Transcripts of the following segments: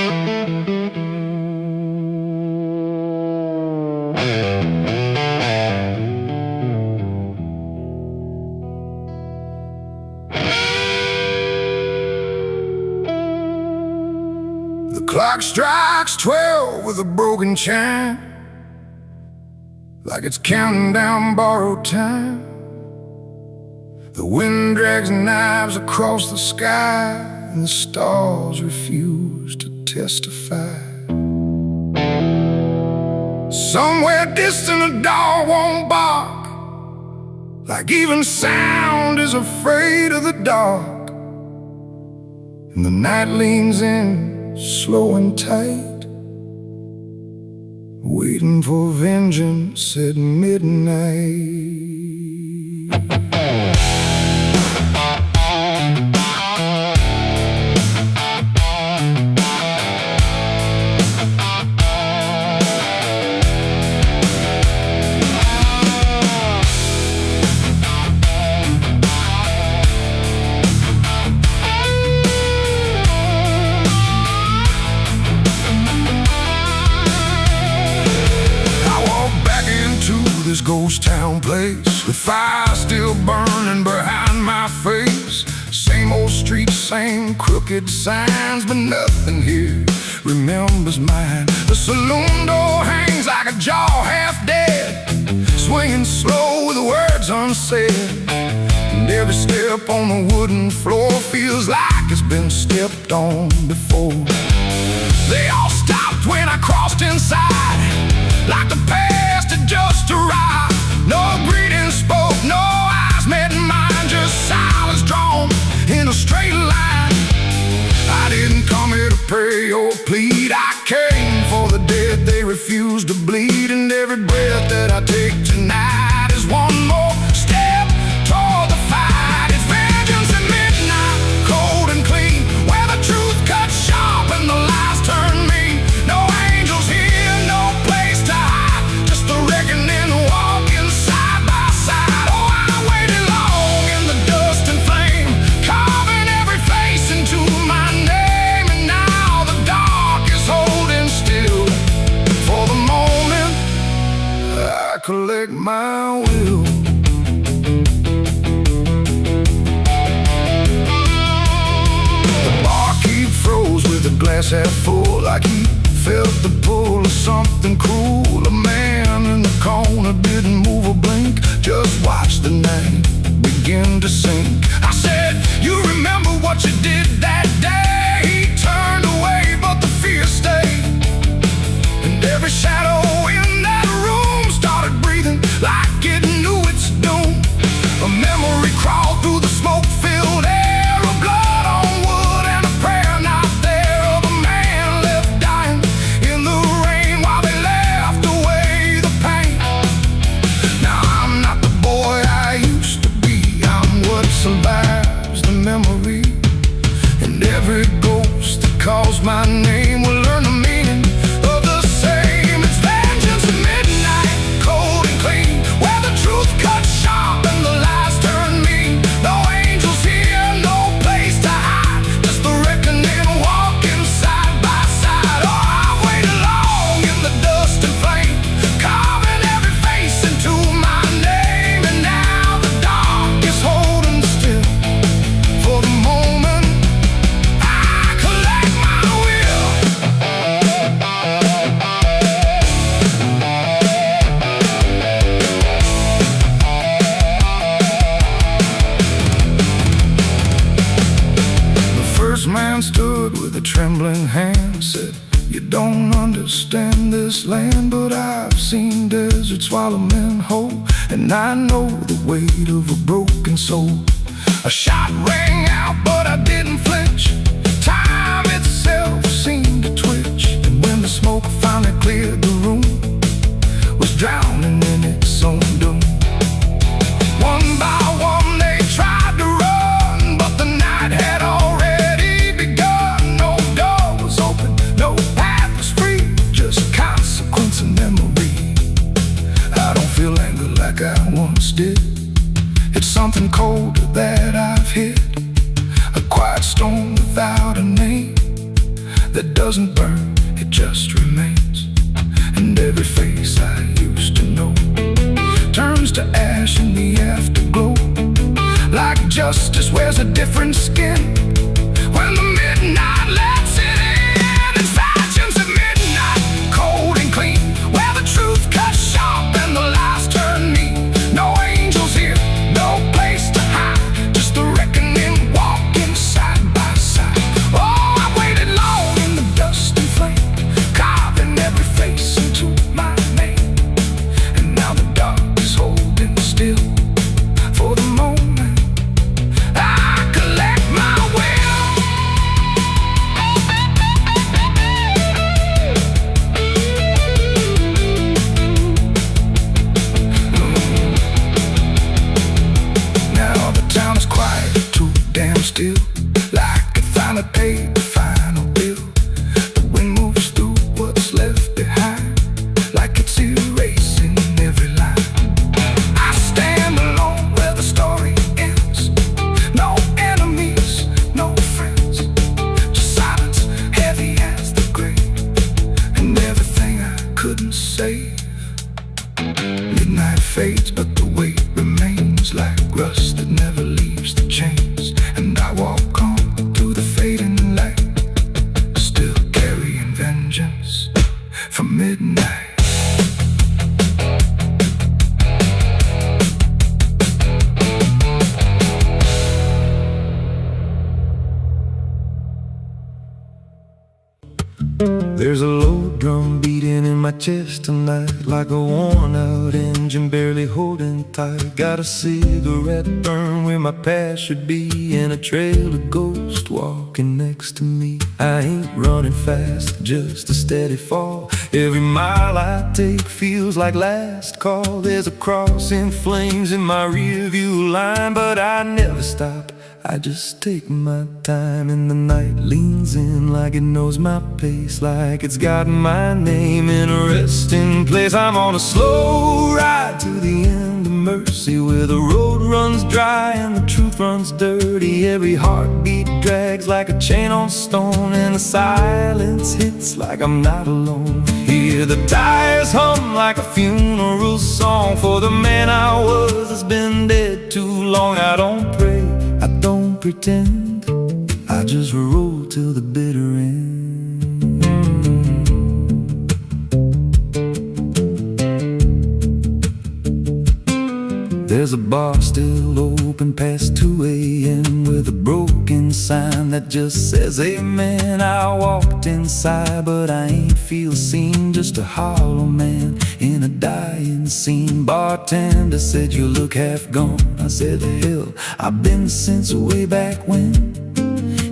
The clock strikes 12 with a broken chime, like it's counting down borrowed time. The wind drags knives across the sky, and the stars refuse to testify. Somewhere distant a dog won't bark, like even sound is afraid of the dark. And the night leans in, slow and tight, waiting for vengeance at midnight. This ghost town place, with fire still burning behind my face. Same old streets, same crooked signs, but nothing here remembers mine. The saloon door hangs like a jaw half dead, swinging slow with words unsaid. And every step on the wooden floor feels like it's been stepped on before. They all stopped when I crossed inside, like the past had just arrived. No greeting spoke, no eyes met mine, just silence drawn in a straight line. I didn't come here to pray or plead, I came for the dead they refuse to bleed. And every breath that I take tonight is one more step toward the fight. It's vengeance at midnight, cold and clean, where the truth cuts sharp and the lies turn mean. No angels here, no place to hide, just the reckoning walking side by side. Oh, I waited long in the dust and flame, carving every face into my name. And now the dark is holding still. For the moment, I collect my will. The barkeep froze with a glass half full, like he felt the pull of something cruel. A man in the corner didn't move a blink, just watched the night begin to sink. I said, you remember what you did that day? He turned away, but the fear stayed. And every shadow in that room started breathing like it knew its doom. A memory crawled through the smoke-filled air, of blood on wood and a prayer not there, of a man left dying in the rain while they left away the pain. Now I'm not the boy I used to be, I'm what survives the memory. And every ghost that calls my name will learn the meaning of the same. It's vengeance at midnight, cold and clean, where the truth cuts sharp and the lies turn mean. No angels here, no place to hide, just the reckoning walking side by side. Oh, I waited long in the dust and flame, carving every face into my name. And now the dark is holding still. For the moment, I collect my will. The first man stood with a trembling hand, said, you don't understand this land, but I've seen deserts swallow men whole, and I know the weight of a broken soul. A shot rang out, but I didn't flinch. Time itself seemed to twitch, and when the smoke finally cleared the room, was drowning in its own doom. One by one they tried to run, but the night had already begun. No door was open, no path was free, just consequence and memory. I don't feel anger like I once did, it's something colder that I've hit, a quiet storm without a name. that doesn't burn, it just remains. And every face I used to know turns to ash in the afterglow. Like justice wears a different skin when the midnight lets it in. It's factions at midnight, cold and clean, where the truth cuts sharp and the lies turn mean. No angels here, no place to hide, just the reckoning walking side by side. Oh, I waited long in the dust and flame, carving every face into my name. And now the dark is holding still for the moment I collect my will. Now the town is quiet, too damn still, like I finally paid the final bill. The wind moves through what's left behind, like it's erasing every line. I stand alone where the story ends. No enemies, no friends, just silence heavy as the grave, and everything I couldn't save. Midnight fades, but the weight remains like rust that never leaves the chains. And I walk on through the fading light, still carrying vengeance from midnight. There's a low drum beating in my chest tonight, like a worn out engine barely holding tight. Got a cigarette burn where my past should be, and a trail of ghosts walking next to me. I ain't running fast, just a steady fall. Every mile I take feels like last call. There's a cross in flames in my rearview line, but I never stop, I just take my time. And the night leans in like it knows my pace, like it's got my name in a resting place. I'm on a slow ride to the end of mercy, where the road runs dry and the truth runs dirty. Every heartbeat drags like a chain on stone, and the silence hits like I'm not alone. Hear the tires hum like a funeral song for the man I was that's been dead too long. I don't pray, I don't pretend, I just roll till the bitter end. There's a bar still open past 2 a.m. with a broken sign that just says amen. I walked inside, but I ain't feel seen, just a hollow man in a dying scene. Bartender said, "You look half gone." I said, "The hell, I've been since way back when."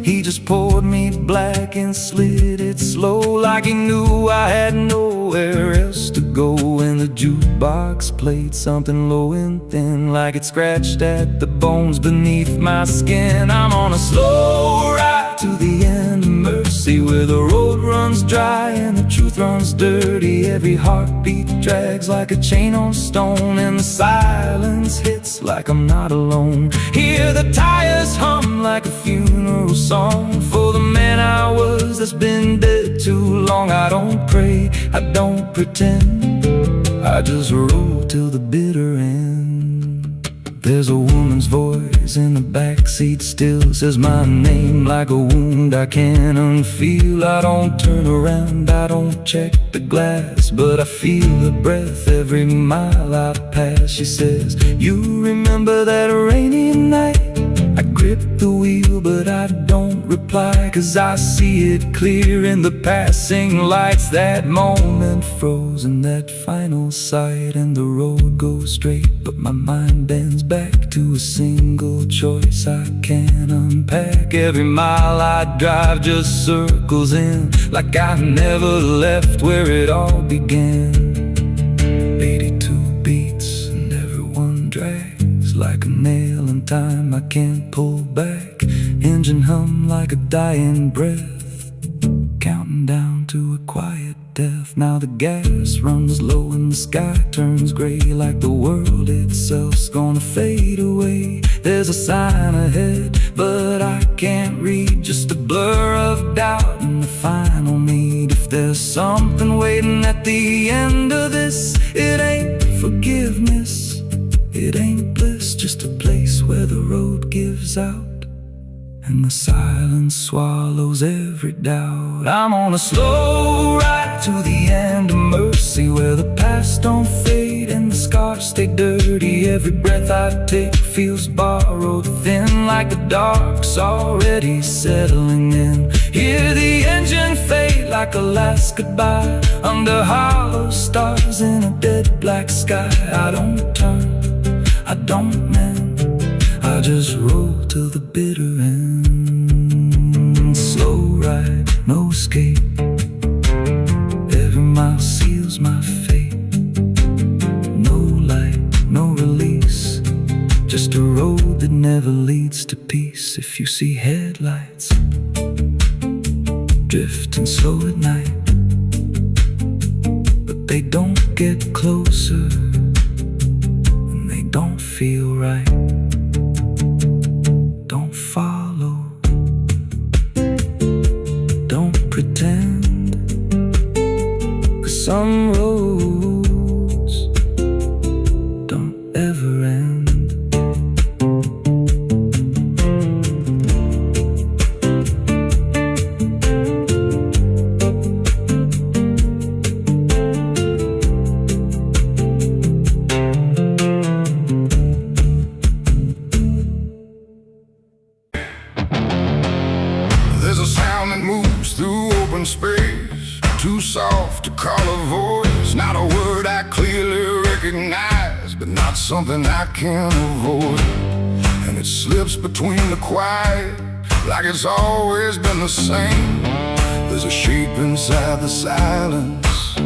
He just poured me black and slid it slow, like he knew I had nowhere else to go. And the jukebox played something low and thin, like it scratched at the bones beneath my skin. I'm on a slow ride to the end of mercy, where the road runs dry and the truth runs dirty. Every heartbeat drags like a chain on stone, and the silence hits like I'm not alone. Hear the tires hum like a funeral song for the man I was that's been dead too long. I don't pray, I don't pretend, I just roll till the bitter end. There's a woman's voice in the backseat still, says my name like a wound I can't unfeel. I don't turn around, I don't check the glass, but I feel her breath every mile I pass. She says, "You remember that rainy night?" I grip the wheel, but I don't reply, 'cause I see it clear in the passing lights. That moment frozen, that final sight, and the road goes straight, but my mind bends back to a single choice I can't unpack. Every mile I drive just circles in, like I never left where it all began. 82 beats and everyone drags like a nail in time I can't pull back. Engine hum like a dying breath, counting down to a quiet death. Now the gas runs low and the sky turns gray, like the world itself's gonna fade away. There's a sign ahead, but I can't read, just a blur of doubt in the final there's something waiting at the end of this. It ain't forgiveness, it ain't bliss, just a place where the road gives out and the silence swallows every doubt. I'm on a slow ride to the end of mercy, where the past don't fade and the scars stay dirty. Every breath I take feels borrowed, thin like the dark's already settling in. Hear the engine fade like a last goodbye under hollow stars in a dead black sky. I don't turn, I don't mend, I just roll till the bitter end. Slow ride, no escape, every mile seals my fate. No light, no release, just a road that never leads to peace. If you see headlights drifting slow at night, but they don't get closer and they don't feel right, don't follow, don't pretend, 'cause some roads don't ever end. There's a sound that moves through open space, too soft to call a voice. Not a word I clearly recognize, but not something I can avoid. And it slips between the quiet, like it's always been the same. There's a shape inside the silence,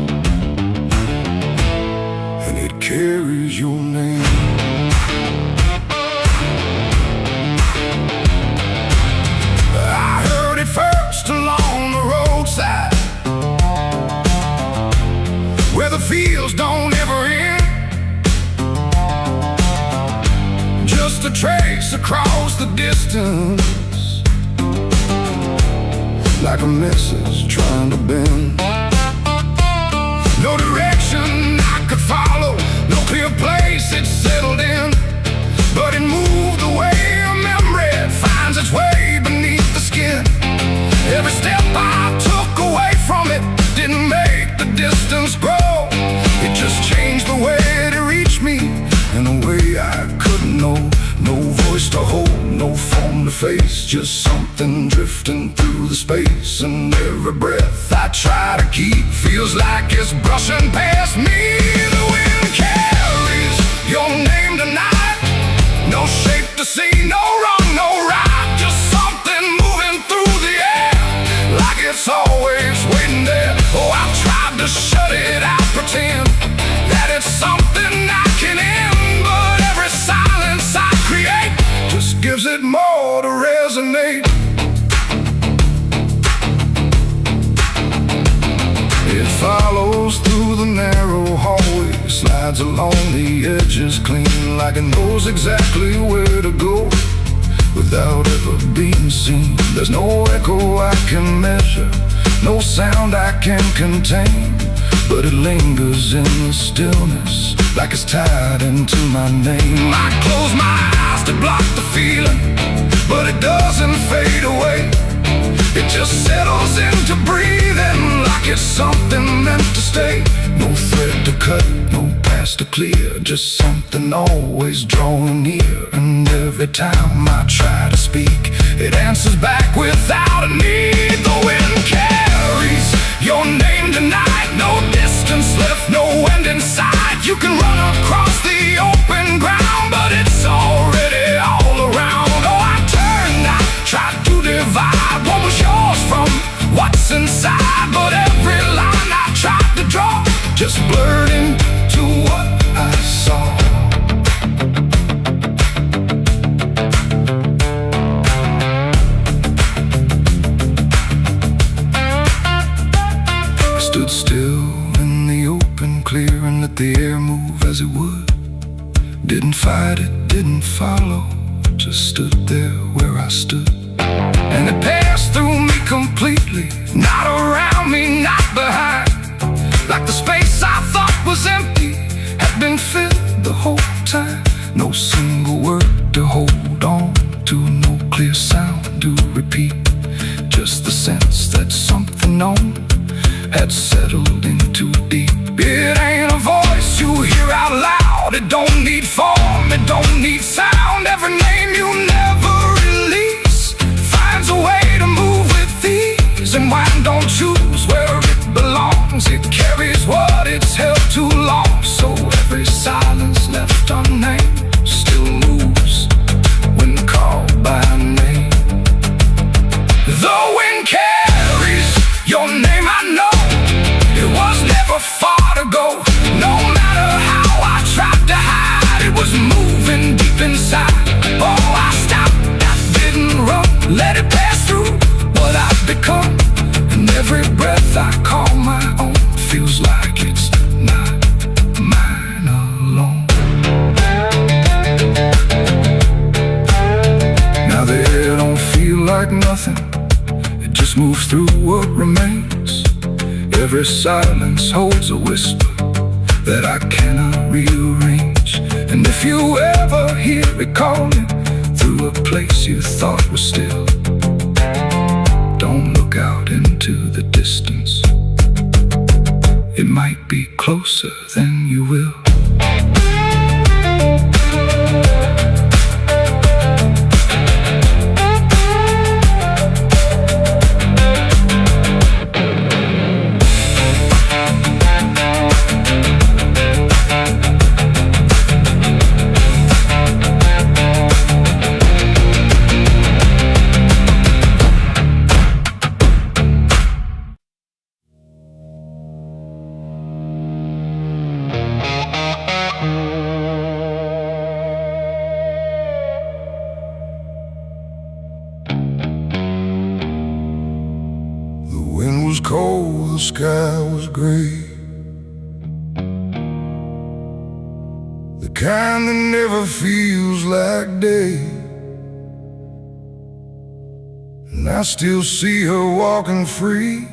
and it carries your name. First along the roadside, where the fields don't ever end, just a trace across the distance, like a message trying to bend. No direction I could follow, no clear place it settled in, but it moved the way a memory finds its way beneath the skin. Every step I took away from it didn't make the distance grow. It just changed the way it reached me in a way I couldn't know. No voice to hold, no form to face, just something drifting through the space. And every breath I try to keep feels like it's brushing past me. The wind carries your name tonight, no shape to see, no wrong, no right, just something moving through the air, like it's always waiting there. Oh, I've tried to shut it out, pretend that it's something I can end, but every silence I create just gives it more to resonate. It follows through the narrow hallway, slides along the edges clean, like it knows exactly where to go without ever being seen. There's no echo I can measure, no sound I can contain, but it lingers in the stillness, like it's tied into my name. I close my eyes to block the feeling, but it doesn't fade away. It just settles into breathing, like it's something meant to stay. No thread to cut, no past to clear, just something always drawing near. And every time I try to speak, it answers back without a need. The wind carries your name tonight, no distance left, no end in sight. You can run across the open ground, but it's already all around. Oh, I turned, I tried to divide what was yours from what's inside, but every line I tried to draw just blurred into what I saw. I stood still in the open, clear, and let the air move as it would. Didn't fight it, didn't follow, just stood there where I stood. And it passed through me completely, not around me, not behind Like the space I thought was empty had been filled the whole time. No single word to hold on to, no clear sound to repeat. Just the sense that something known had settled in too deep. It ain't a voice you hear out loud. It don't need form, it don't need sound. Every name you never release finds a way to move with ease. And wine don't choose where it belongs. It carries what it's held too long. So every silence left unnamed still moves when called by name. The wind carries your name, I know. It was never far to go. No matter how I tried to hide, it was moving deep inside. Oh, I stopped, I didn't run, let it pass through what I've become. And every breath I call my own feels like it's not mine alone. Now the air don't feel like nothing, it just moves through what remains. Every silence holds a whisper that I cannot rearrange. And if you ever hear it calling through a place you thought was still, don't look out into the distance. It might be closer than you will. Cold, the sky was gray, the kind that never feels like day. And I still see her walking free,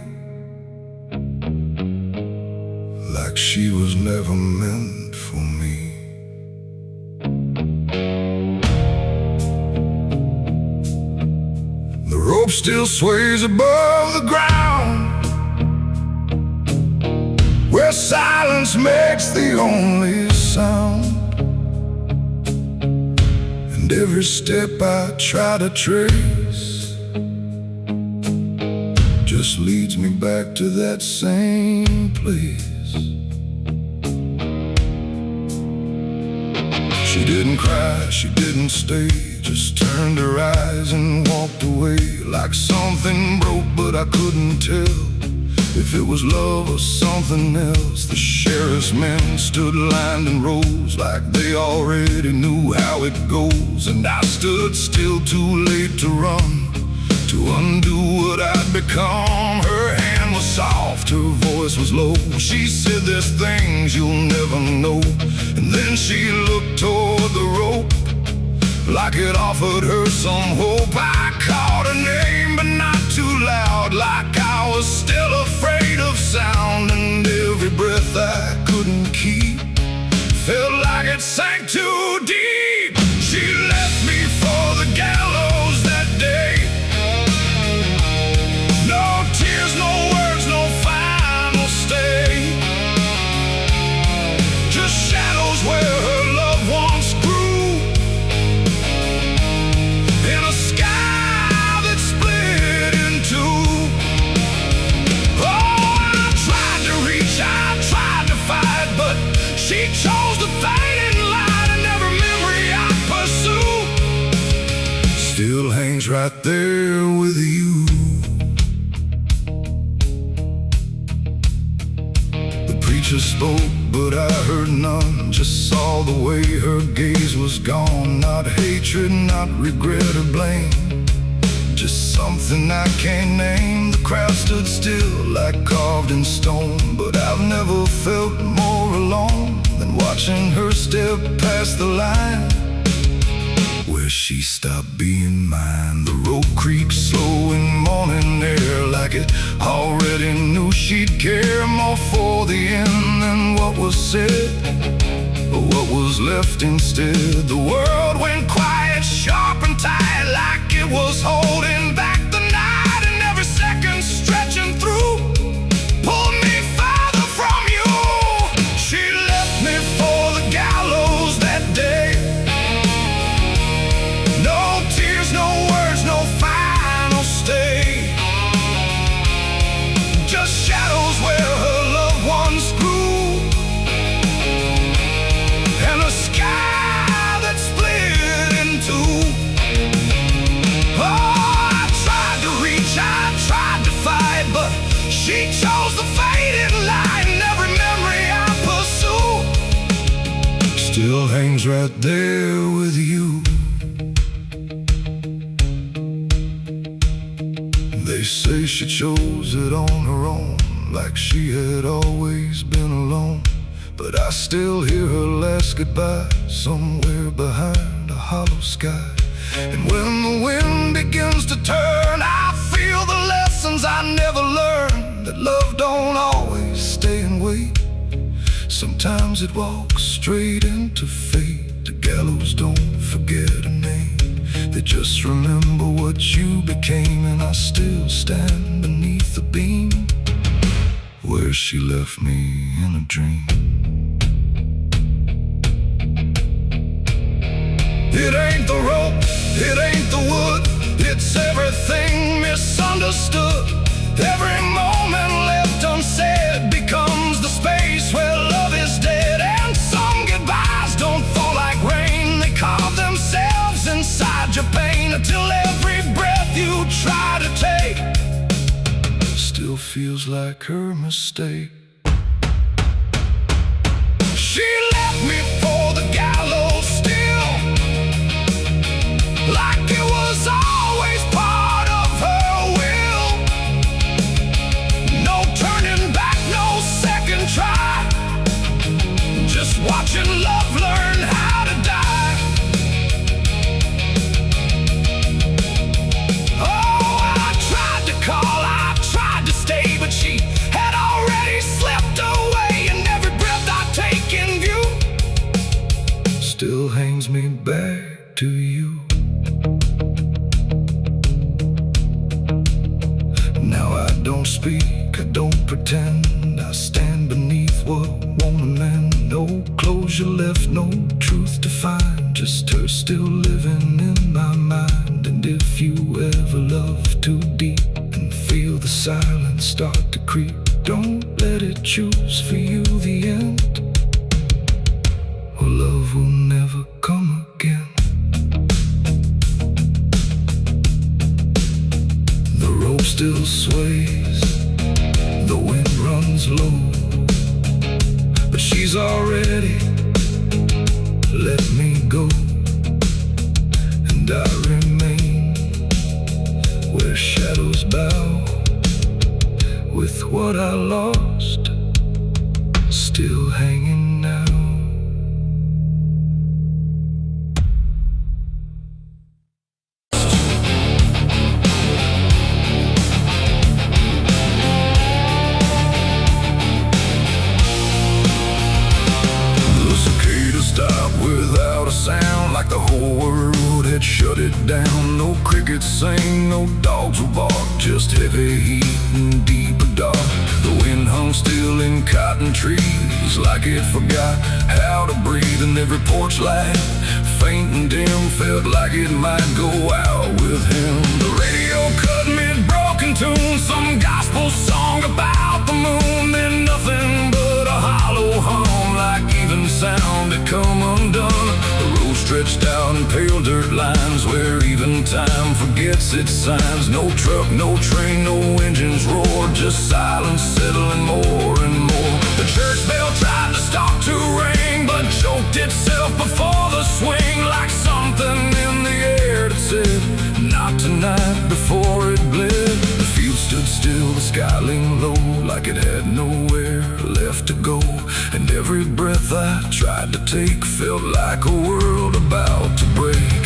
like she was never meant for me. The rope still sways above the ground, where silence makes the only sound. And every step I try to trace just leads me back to that same place. She didn't cry, she didn't stay, just turned her eyes and walked away. Like something broke, but I couldn't tell if it was love or something else. The sheriff's men stood lined in rows, like they already knew how it goes. And I stood still, too late to run, to undo what I'd become. Her hand was soft, her voice was low. She said, there's things you'll never know. And then she looked toward the rope, like it offered her some hope. I called her name, but not too loud, like I was still afraid of sound. And every breath I couldn't keep felt like it sank too deep. She left me for the gallows that day. No tears, no words, no final stay, just shadows where her loved ones grew, in a sky that split in two. Oh, I tried to reach, I tried to fight, but she chose the fading light. And every memory I pursue still hangs right there with you. The preacher spoke, but I heard none, just saw the way her gaze was gone. Not hatred, not regret or blame, just something I can't name. The crowd stood still, like carved in stone, but I've never felt more alone than watching her step past the line where she stopped being mine. The road creaked slow in morning air, like it already knew she'd care more for the was said, but what was left instead? The world went quiet, sharp and tight, like it was holding back the night, and every second stretching through pulled me farther from you. She left me for the gallows that day. No tears, no words, no final stay. Just shadows where her loved ones grew, and a sky that split in two. Oh, I tried to reach, I tried to fight, but she chose the faded line. Every memory I pursue still hangs right there with you. They say she chose it on her own, like she had always been alone. But I still hear her last goodbye somewhere behind a hollow sky. And when the wind begins to turn, I feel the lessons I never learned, that love don't always stay and wait. Sometimes it walks straight into fate. The gallows don't forget a name, they just remember what you became. And I still stand beneath the beam where she left me in a dream. It ain't the rope, it ain't the wood, it's everything misunderstood. Every moment left unsaid becomes the space where love is dead. And some goodbyes don't fall like rain, they carve themselves inside your pain, until every breath you try to take still feels like her mistake. She left me for the gallows still, like it was always part of her will. No turning back, no second try, just watching love learn how to die. Oh, I tried to call, I tried to stay, but she had already slipped away. And every breath I take in view still hangs me back to you. Now I don't speak, I don't pretend, I stand beneath what won't amend. No closure left, no truth to find, just her still living in my mind. And if you ever love too deep and feel the silence start to creep, don't let it choose for you the end, or love will never come again. The rope still sways, the wind runs low, but she's already let me go. And I remain where shadows bow, with what I lost still hanging now. Sound like the whole world had shut it down. No crickets sing, no dogs will bark, just heavy heat and deeper dark. The wind hung still in cotton trees, like it forgot how to breathe. And every porch light, faint and dim, felt like it might go out with him. The radio cut mid-broken tune, some gospel song about the moon. Then nothing but a hollow hum, like even sound had come undone. Stretched out in pale dirt lines, where even time forgets its signs. No truck, no train, no engines roar, just silence settling more and more. The church bell tried to stop to ring, but choked itself before the swing, like something in the air that said, not tonight, before it bled. The field stood still, the sky leaned low, like it had nowhere left to go. And every breath I tried to take felt like a world about to break.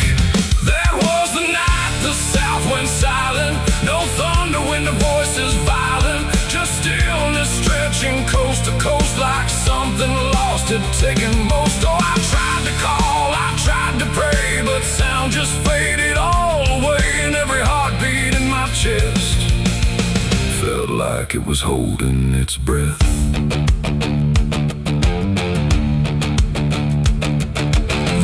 That was the night the south went silent. No thunder when the voices violent, just stillness stretching coast to coast, like something taking most. Oh, I tried to call, I tried to pray, but sound just faded all away, and every heartbeat in my chest felt like it was holding its breath.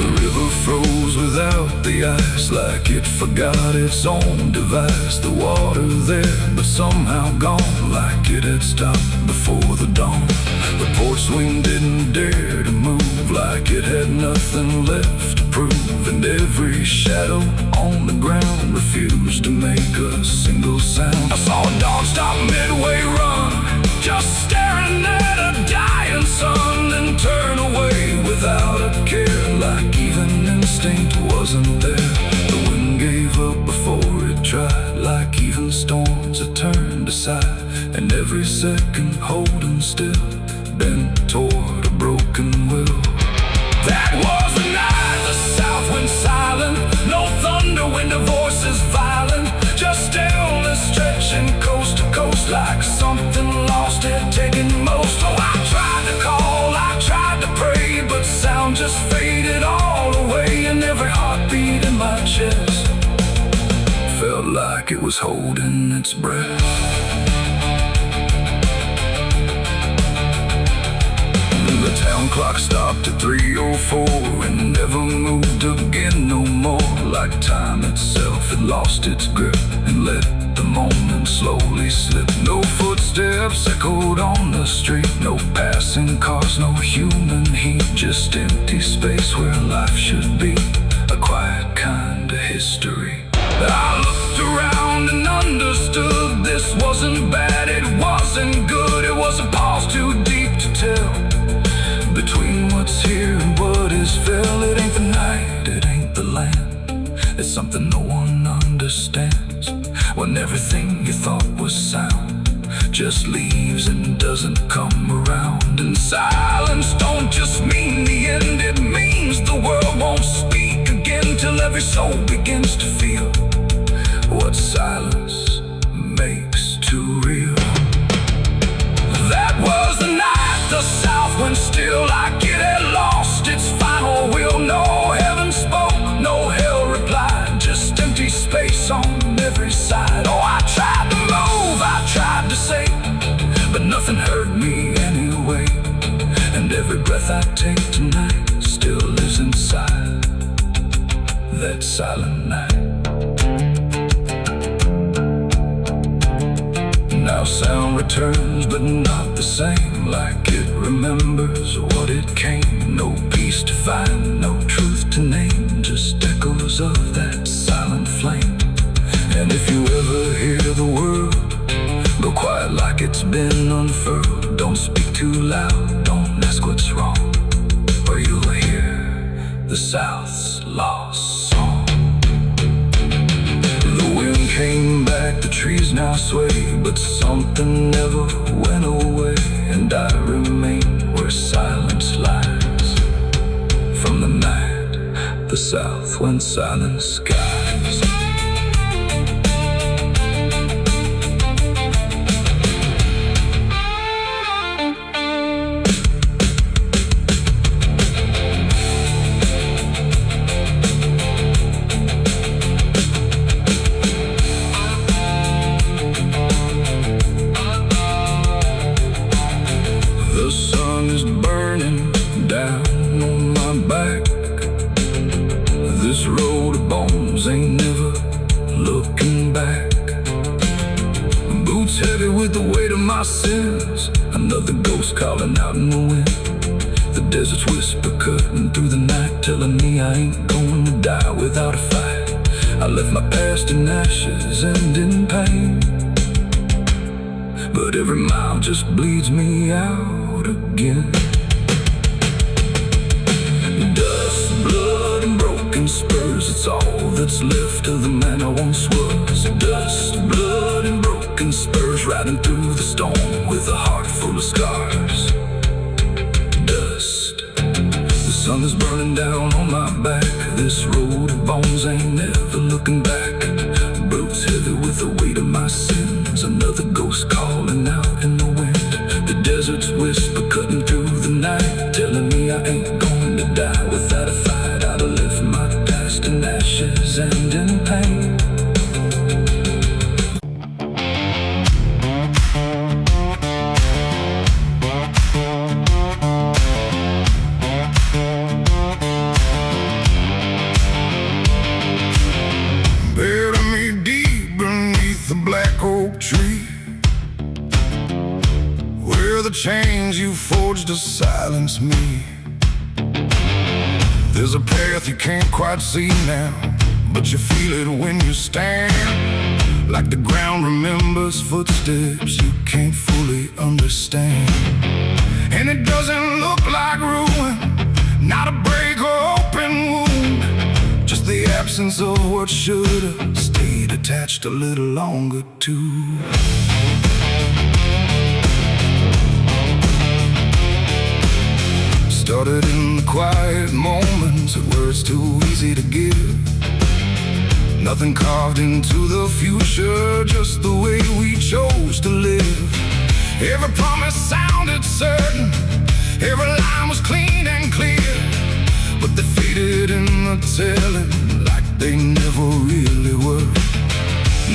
The river froze without the ice, like it forgot its own device. The water there, but somehow gone, like it had stopped before the dawn. The port swing didn't dare to move, like it had nothing left to prove. And every shadow on the ground refused to make a single sound. I saw a dog stop midway run, just staring at a dying sun, then turn away without a care, like even instinct wasn't there. The wind gave up before it tried, like even storms had turned aside. And every second holding still, bent toward a broken will. That was the night the south went silent. No thunder, wind of voices violent, just stillness stretching coast to coast, like something lost had taken most. Oh, I tried to call, I tried to pray, but sound just faded all away, and every heartbeat in my chest felt like it was holding its breath. The town clock stopped at 3:04 and never moved again no more, like time itself had lost its grip and let the moment slowly slip. No footsteps echoed on the street, no passing cars, no human heat, just empty space where life should be, a quiet kind of history. I looked around and understood this wasn't bad, it wasn't good, it was a pause too deep to tell. Between what's here and what is fell, it ain't the night, it ain't the land. It's something no one understands, when everything you thought was sound just leaves and doesn't come around. And silence don't just mean the end, it means the world won't speak again, till every soul begins to feel what silence makes too real. That was the night the south went still, like it had lost its final will. No heaven spoke, no hell replied, just empty space on every side. Oh, I tried to move, I tried to say, but nothing heard me anyway. And every breath I take tonight still lives inside that silent night. Now sound returns, but not the same, like it remembers what it came. No peace to find, no truth to name, just echoes of that silent flame. And if you ever hear the word, go quiet like it's been unfurled. Don't speak too loud, don't ask what's wrong, or you'll hear the South's lost song. The wind came back, the trees now sway, but something never went away. And I remain where silence lies, from the night the south went silent skies. The sun is burning down on my back. This road of bones ain't never looking back. Boots heavy with the weight of my sins, another ghost calling out in the wind. The desert's whisper cutting through the night, telling me I ain't going to die without a fight. I left my past in ashes and in pain, but every mile just bleeds me out again. Dust, blood, and broken spurs, it's all that's left of the man I once was. Dust, blood, and broken spurs, riding through the storm with a heart full of scars. Dust, the sun is burning down on my back. This road of bones ain't never looking back. Boots heavy with the weight of my sins, another ghost calling out in the wind. The desert's whisper cutting through the night, telling me I black oak tree, where the chains you forged to silence me. There's a path you can't quite see now, but you feel it when you stand, like the ground remembers footsteps you can't fully understand. And it doesn't look like ruin, not a break or open wound, just the absence of what should've stayed attached a little longer too. Started in the quiet moments where it's too easy to give. Nothing carved into the future, just the way we chose to live. Every promise sounded certain, every line was clean and clear, but they faded in the telling like they never really were.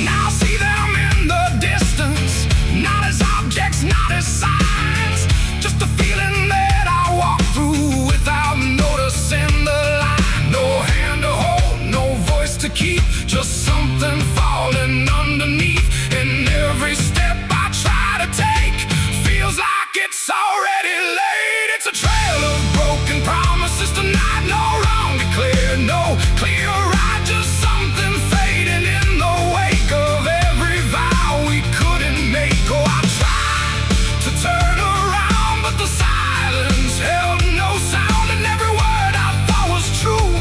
Now I see them in the distance, not as objects, not as signs, just a feeling that I walk through without noticing the line. No hand to hold, no voice to keep, just something falling underneath. And every step I try to take feels like it's already late. It's a trail of broken promises tonight, no wrong declared, no clear right, just something fading in the wake of every vow we couldn't make. Oh, I tried to turn around, but the silence held no sound, and every word I thought was true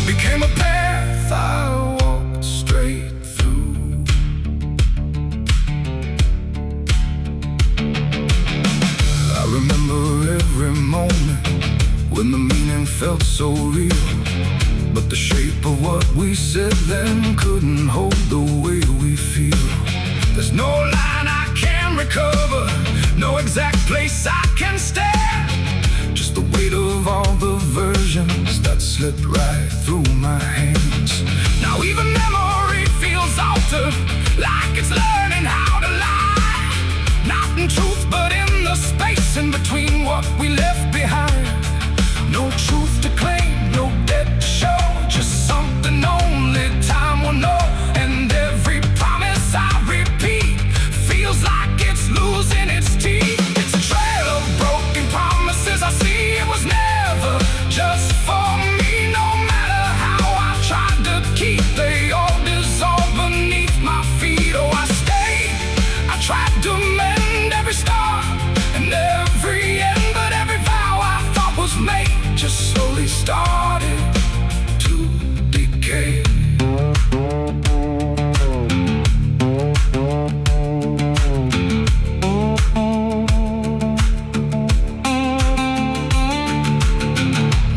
became a path I walked straight through. I remember every moment when the meaning felt so real, but the shape of what we said then couldn't hold the way we feel. There's no line I can recover, no exact place I can stand, just the weight of all the versions that slipped right through my hands. Now even memory feels altered, like it's learning how to lie, not in truth but in the space in between what we left behind. No truth to claim, no debt to show, just something only time will know. And every promise I repeat feels like it's losing its teeth. It's a trail of broken promises I see. It was never just for me, no matter how I tried to keep, they all dissolved beneath my feet. Oh, I stayed, I tried to mend every star and every end, but every vow I thought was made just slowly started to decay.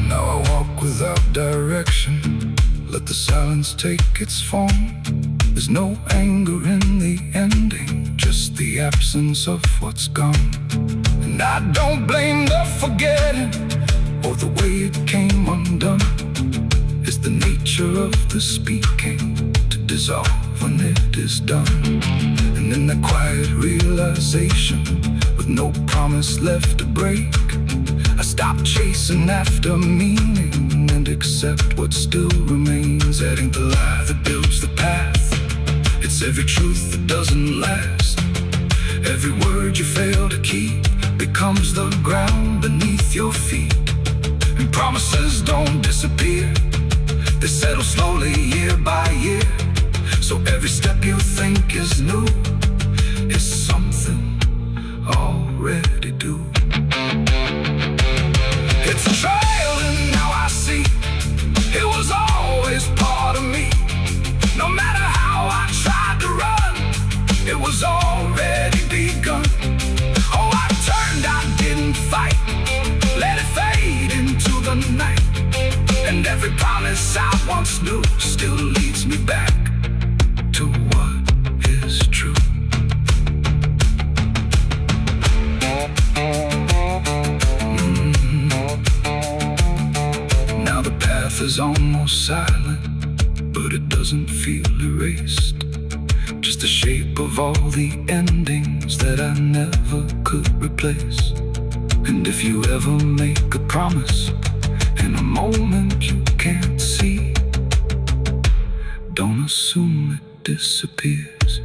Now I walk without direction, let the silence take its form. There's no anger in the ending, just the absence of what's gone. And I don't blame the forgetting or the way it came undone. It's the nature of the speaking to dissolve when it is done. And in that quiet realization, with no promise left to break, I stop chasing after meaning and accept what still remains. That ain't the lie that builds the path, it's every truth that doesn't last. Every word you fail to keep becomes the ground beneath your feet. And promises don't disappear, they settle slowly year by year. So every step you think is new is something already due. It's a trail and now I see it was always part of me. No matter how I tried to run, it was already begun. Oh, I turned, I didn't fight, let it fade into the night. And every promise I once knew still leads me back to what is true. Now the path is almost silent, but it doesn't feel erased. Just the shape of all the endings that I never could replace. And if you ever make a promise in a moment you can't see, don't assume it disappears.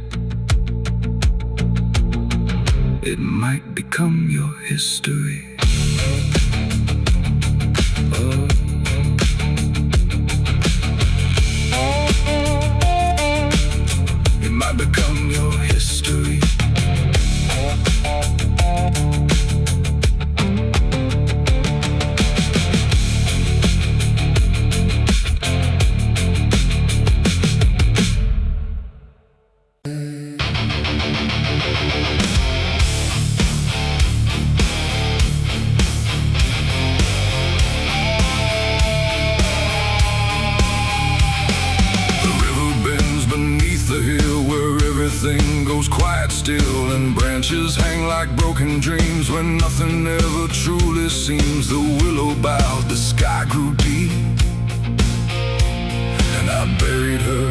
it might become your history. It might become your history. Everything goes quiet still, and branches hang like broken dreams when nothing ever truly seems. The willow bowed, the sky grew deep, and I buried her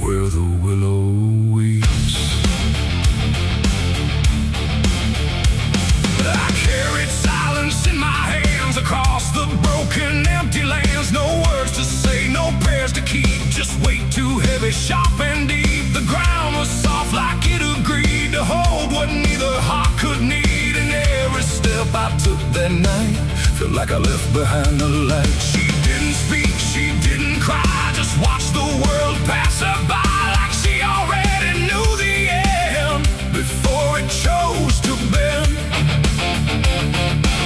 where the willow weeps. I carried silence in my hands across the broken, empty lands. No words to say, no prayers to keep, just weight too heavy, sharp and deep. The ground was soft like it agreed to hold what neither heart could need. And every step I took that night felt like I left behind a light. She didn't speak, she didn't cry, just watched the world pass her by like she already knew the end before it chose to bend.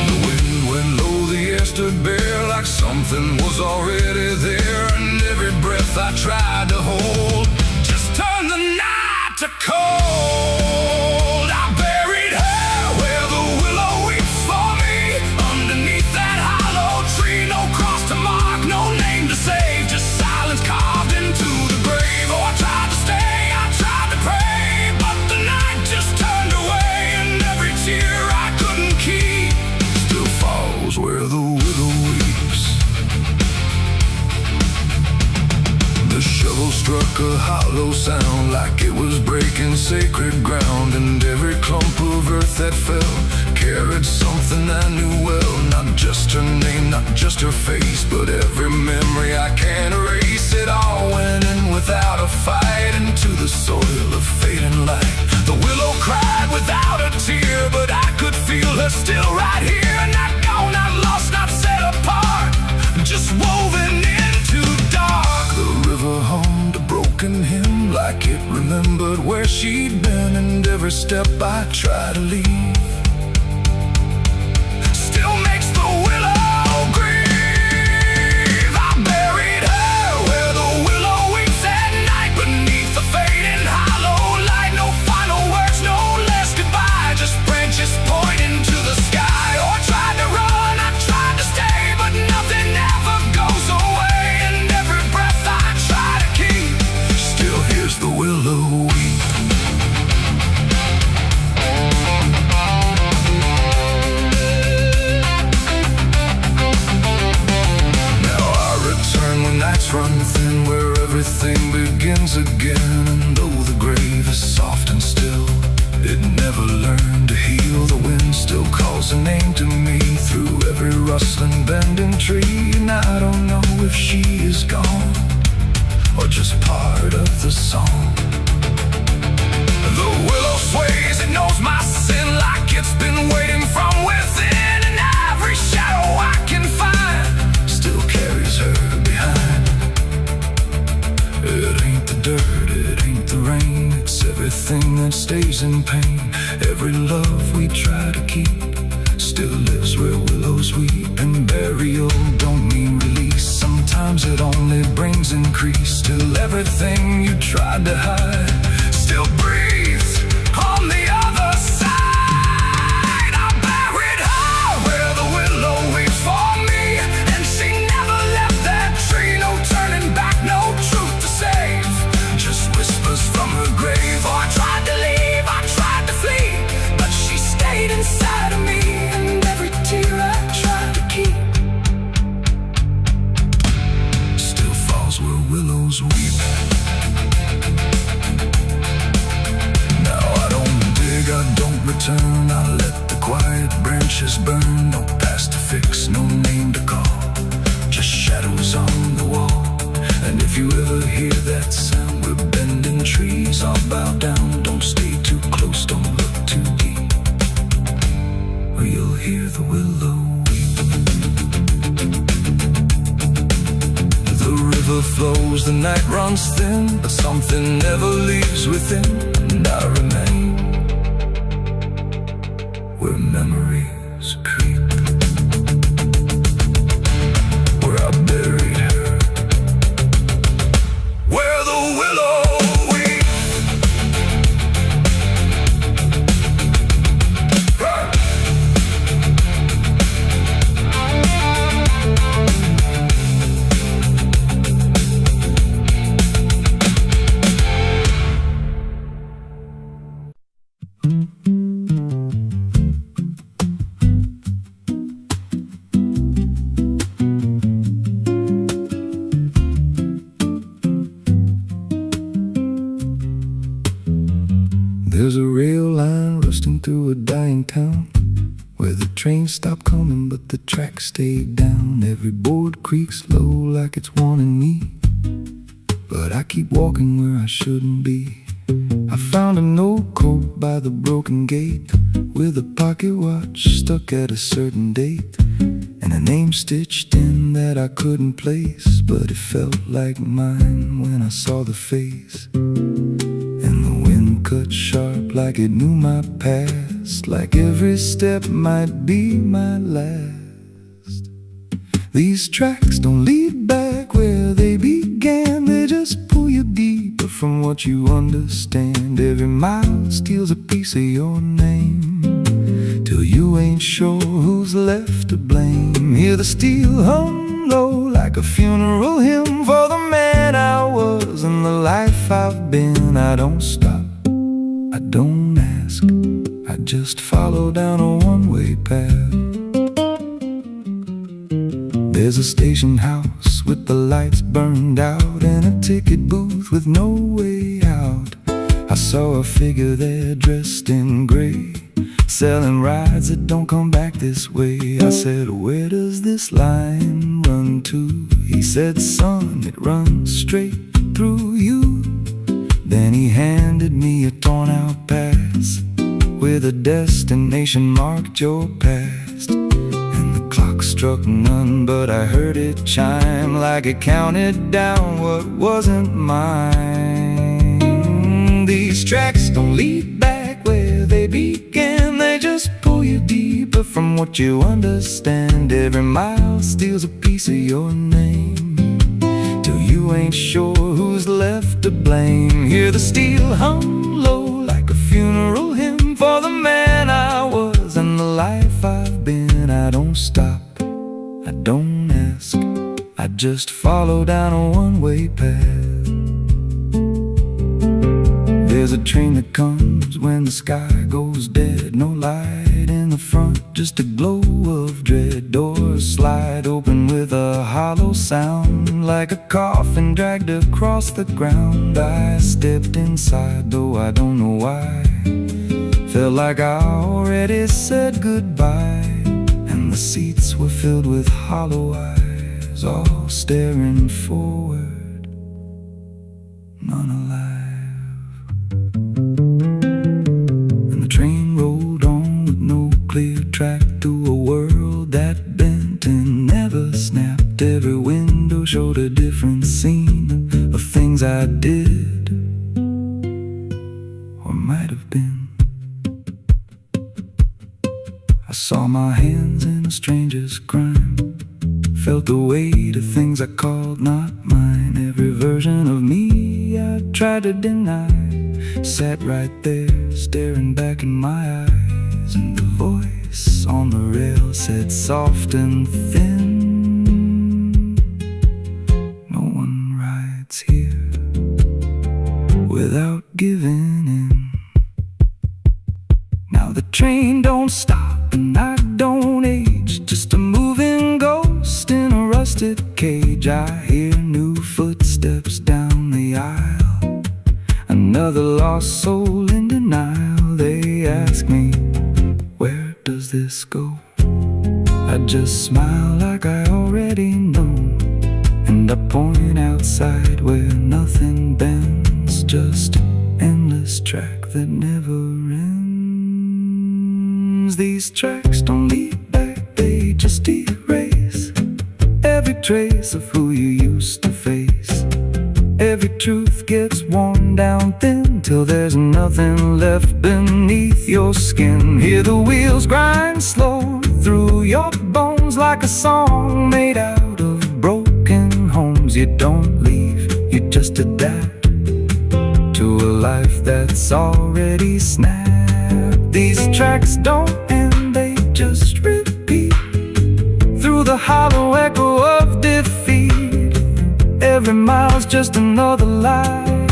The wind went low, the air stood bare like something was already there. And every breath I tried to hold just turned the night to cold. I buried her where the willow weeps for me, underneath that hollow tree. No cross to mark, no name to save, just silence carved into the grave. Oh, I tried to stay, I tried to pray, but the night just turned away. And every tear I couldn't keep still falls where the willow weeps. The shovel struck a hollow sound like it was breaking sacred ground. And every clump of earth that fell carried something I knew well. Not just her name, not just her face, but every memory I can't erase. It all went in without a fight into the soil of fading light. The willow cried without a tear, but I could feel her still right here. Not gone, not lost, not set apart, just woven into dark. The river hummed a broken hymn like it remembered where she'd been. And every step I try to leave still makes the willow grieve. I buried her where the willow weeps at night, beneath the fading hollow light. No final words, no less goodbye, just branches pointing to the sky. Oh, I tried to run, I tried to stay, but nothing ever goes away. And every breath I try to keep still hears the willow weep. Run thin where everything begins again. And though the grave is soft and still, it never learned to heal. The wind still calls a name to me through every rustling bending tree. And I don't know if she is gone or just part of the song. The willow sways, it knows my sin like it's been waiting from within. And every shadow I can find still carries her behind. It ain't the dirt, it ain't the rain, it's everything that stays in pain. Every love we try to keep still lives where willows weep. And burial don't mean release, sometimes it only brings increase. Till everything you tried to hide still breathes on the other side. I buried her where the willow weeps for me, and she never left that tree. No turning back, no truth to save, just whispers from her grave. Oh, I tried to leave, I tried to flee, but she stayed inside of me. And every tear I tried to keep still falls where willows weep. Now I don't dig, I don't return, I let the quiet branches burn. No past to fix, no name to call, just shadows on the wall. And if you ever hear that sound, we're bending trees, I'll bow down. Don't stay too close near the willow. The river flows, the night runs thin, but something never leaves within, and I remain where memories creep, where I buried her, where the willow weeps. There's a rail line rusting through a dying town, where the trains stop coming but the tracks stay down. Every board creaks low like it's warning me, but I keep walking where I shouldn't be. I found an old coat by the broken gate, with a pocket watch stuck at a certain date, and a name stitched in that I couldn't place, but it felt like mine when I saw the face. And the wind cut sharp like it knew my past, like every step might be my last. These tracks don't lead back where they began, they just pull you deeper from what you understand. Every mile steals a piece of your name, till you ain't sure who's left to blame. Hear the steel hum low like a funeral hymn for the man I was and the life I've been. I don't stop, I don't ask, I just follow down a one-way path. There's a station house with the lights burned out, and a ticket booth with no way out. I saw a figure there dressed in gray, selling rides that don't come back this way. I said, where does this line run to? He said, son, it runs straight through you. Then he handed me a torn out pass, with a destination marked your past. And the clock struck none, but I heard it chime like it counted down what wasn't mine. These tracks don't lead back where they began, they just pull you deeper from what you understand. Every mile steals a piece of your name, till you ain't sure who's left to blame. Hear the steel hum low like a funeral hymn for the man I was and the life I've been. I don't stop, I don't ask, I just follow down a one-way path. There's a train that comes when the sky goes dead, no light in the front, just a glow of dread. Doors slide open with a hollow sound, like a coffin dragged across the ground. I stepped inside, though I don't know why, felt like I already said goodbye. And the seats were filled with hollow eyes, all staring forward, none alive. And the train rolled on with no clear track to a world that bent and never snapped. Every window showed a different scene of things I did or might have been. I saw my hands in a stranger's crime, felt the weight of things I called not mine. Every version of me I tried to deny sat right there, staring back in my eyes. And the voice on the rail said soft and thin, no one rides here without giving in. Now the train don't stop and I don't age, just a moving ghost in a rusted cage. I hear new footsteps down the aisle, another lost soul in denial. They ask me, where does this go? I just smile like I already know, and I point outside where nothing bends, just an endless track that never ends. These tracks don't lead back just erase every trace of who you used to face. Every truth gets worn down thin till there's nothing left beneath your skin. Hear the wheels grind slow through your bones like a song made out of broken homes. You don't leave, you just adapt to a life that's already snapped. These tracks don't end, they just repeat through the hollow echo of defeat. Every mile's just another lie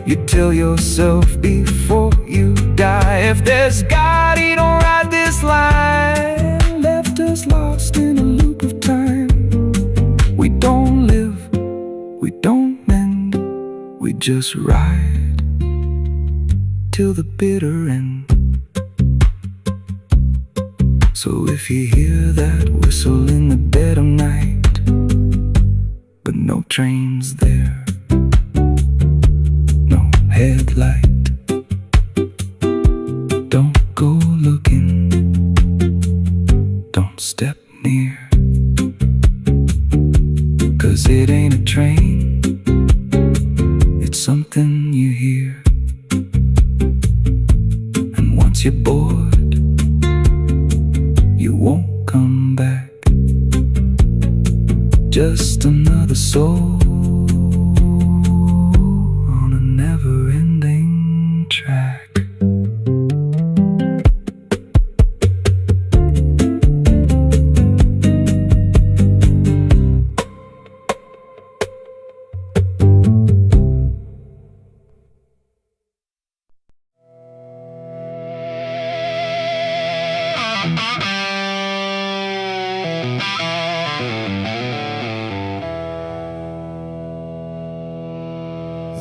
you tell yourself before you die. If there's God, he don't write this line. Left us lost in a loop of time. We don't live, we don't mend, we just ride till the bitter end. So if you hear that whistle in the dead of night, but no train's there, no headlight, don't go looking, don't step near, 'cause it ain't a train, it's something you hear. And once you're bored, you won't come back. Just another soul on a never-ending track.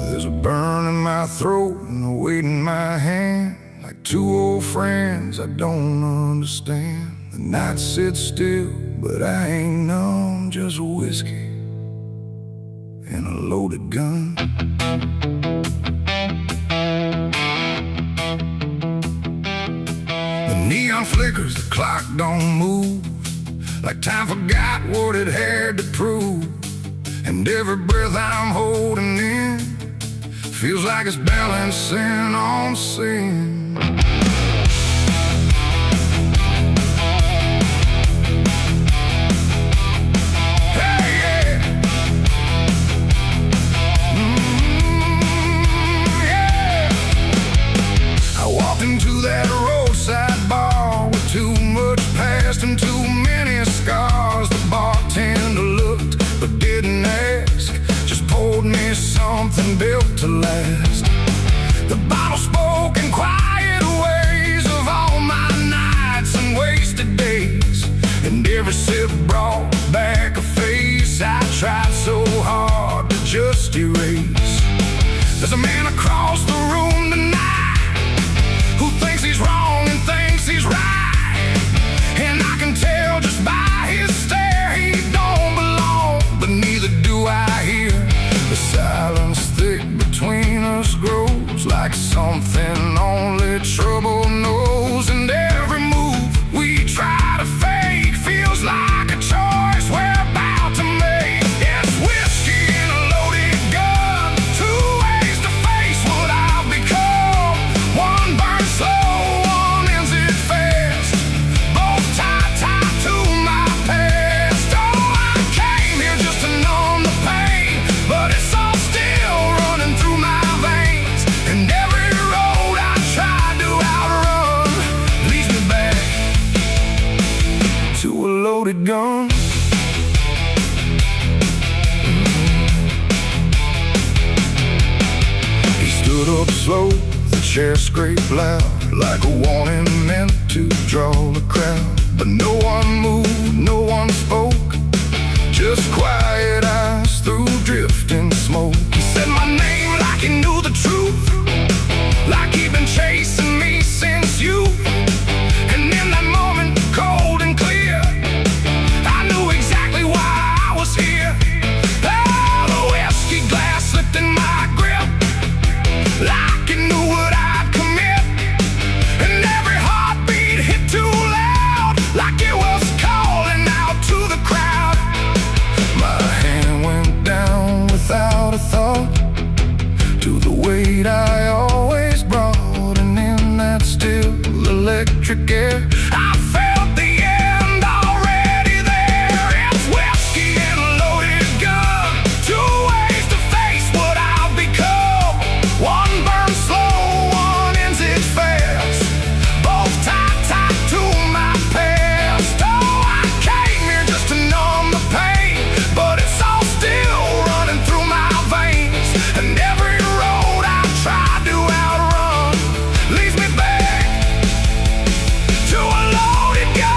There's a burn in my throat and a weight in my hand, like two old friends I don't understand. The night sits still, but I ain't numb, just whiskey and a loaded gun. The neon flickers, the clock don't move, like time forgot what it had to prove. And every breath I'm holding in feels like it's balancing on sin. Hey, yeah. Yeah. I walked into that roadside bar with too much past and too many scars. The bartender looked but didn't ask, just poured me something built to last. The bottle spoke in quiet ways of all my nights and wasted days, and every sip brought back a face I tried so hard to just erase. There's a man across the room tonight who thinks he's wrong and thinks he's right, and I can tell just by his stare he don't belong, but neither do I hear. The silence thick between us grows like something only trouble knows, and every move we try to fake feels like a choice we're about to make. It's whiskey and a loaded gun, two ways to face what I've become. One burns slow, one ends it fast, both tied to my past. Oh, I came here just to numb the pain, but it's all still running through my veins, and every road I tried to outrun leads me back to a loaded gun. He stood up slow, the chair scraped loud, like a warning meant to draw the crowd. But no one moved, no one spoke, just quiet eyes through drifting smoke. He said my name like he knew the truth, like he'd been chasing me since youth. And in that moment, cold and clear, I knew exactly why I was here. Oh, the whiskey glass slipped in my grip, like it knew what I'd commit, and every heartbeat hit too loud, like it was calling out. electric air. I felt the end already there. It's whiskey and a loaded gun, two ways to face what I'll become. One burns slow, one ends it fast, both tied to my past. Oh, I came here just to numb the pain, but it's all still running through my veins. And every road I tried to outrun leads me back to a loaded gun.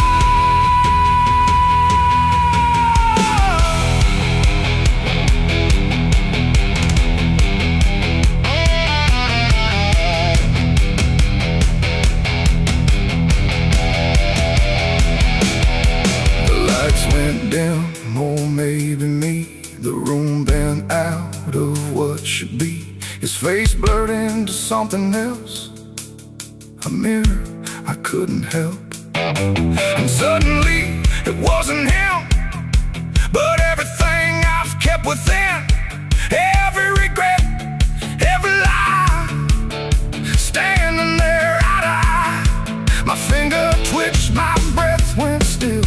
The lights went dim, or maybe me. The room bent out of what should be. His face blurred into something else, a mirror I couldn't help. And suddenly it wasn't him, but everything I've kept within. Every regret, every lie, standing there eye to eye. My finger twitched, my breath went still,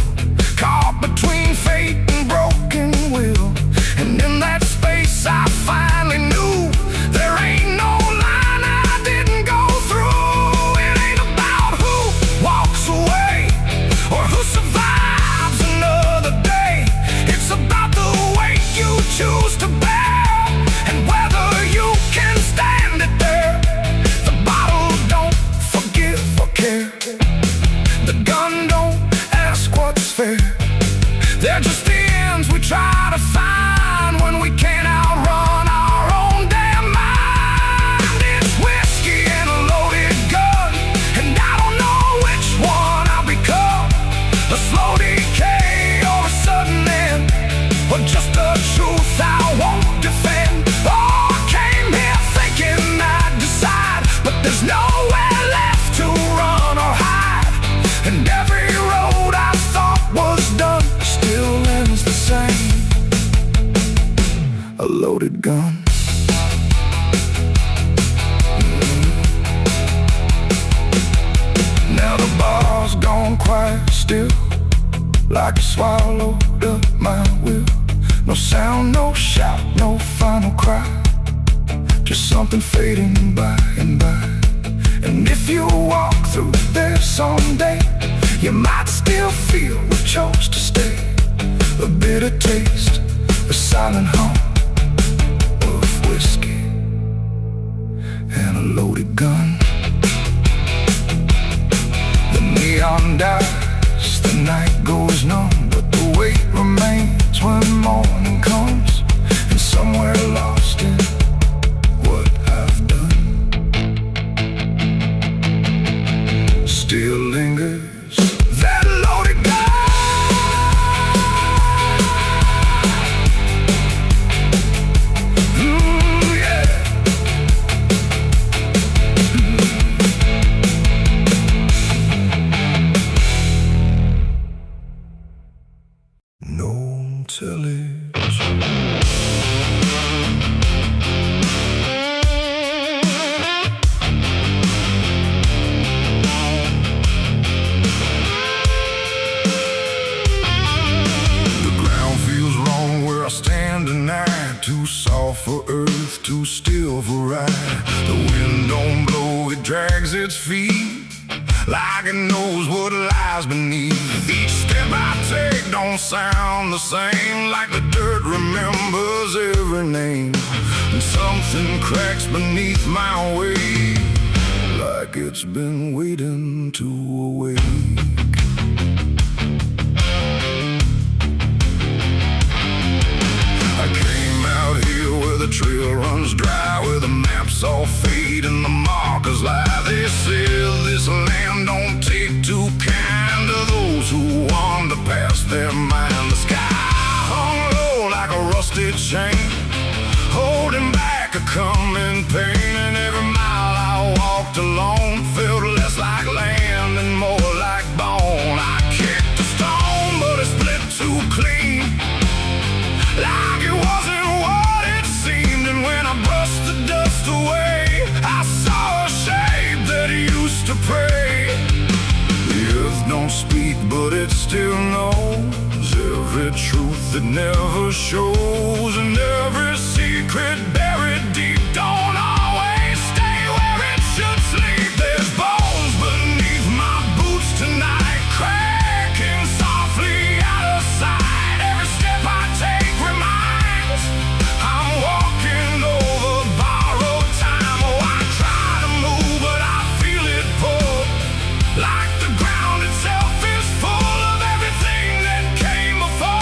caught between fate and broken will. And in that space I finally knew there ain't no line I didn't go through. It ain't about who walks away or who survives another day. It's about the weight you choose to bear and whether you can stand it there. The bottle don't forgive or care. The gun don't ask what's fair. They're just the ends we try to find when we can't outrun our own damn mind. It's whiskey and a loaded gun, and I don't know which one I'll become. A slow decay or a sudden end, or just a truth I won't defend. Oh, I came here thinking I'd decide, but there's nowhere left to run or hide. And every road I thought was done still ends the same. A loaded gun. Now the bar's gone quiet still, like you swallowed up my will. No sound, no shout, no final cry, just something fading by and by. And if you walk through there someday, you might still feel we chose to stay. A bitter taste, a silent hum of whiskey and a loaded gun. The neon dies, the night goes numb, but the weight remains when morning comes. And somewhere lost in what I've done still lingers that loaded gun. No tillage. Too soft for earth, too still for ride. The wind don't blow, it drags its feet like it knows what lies beneath. Each step I take don't sound the same, like the dirt remembers every name. And something cracks beneath my weight, like it's been waiting to awake. The trail runs dry, where the maps all fade and the markers lie. They said this land don't take too kind to those who wander past their mind. The sky hung low like a rusted chain, holding back a coming pain. And every mile I walked alone felt less like land and more like bone. I kicked a stone, but it split too clean, like it wasn't what it seemed. And when I brushed the dust away, I saw a shape that used to pray. every truth that never shows, and every secret buried deep don't always stay where it should sleep. There's bones beneath my boots tonight, cracking softly out of sight. Every step I take reminds I'm walking over borrowed time. Oh, I try to move, but I feel it pull, like the ground itself is full of everything that came before,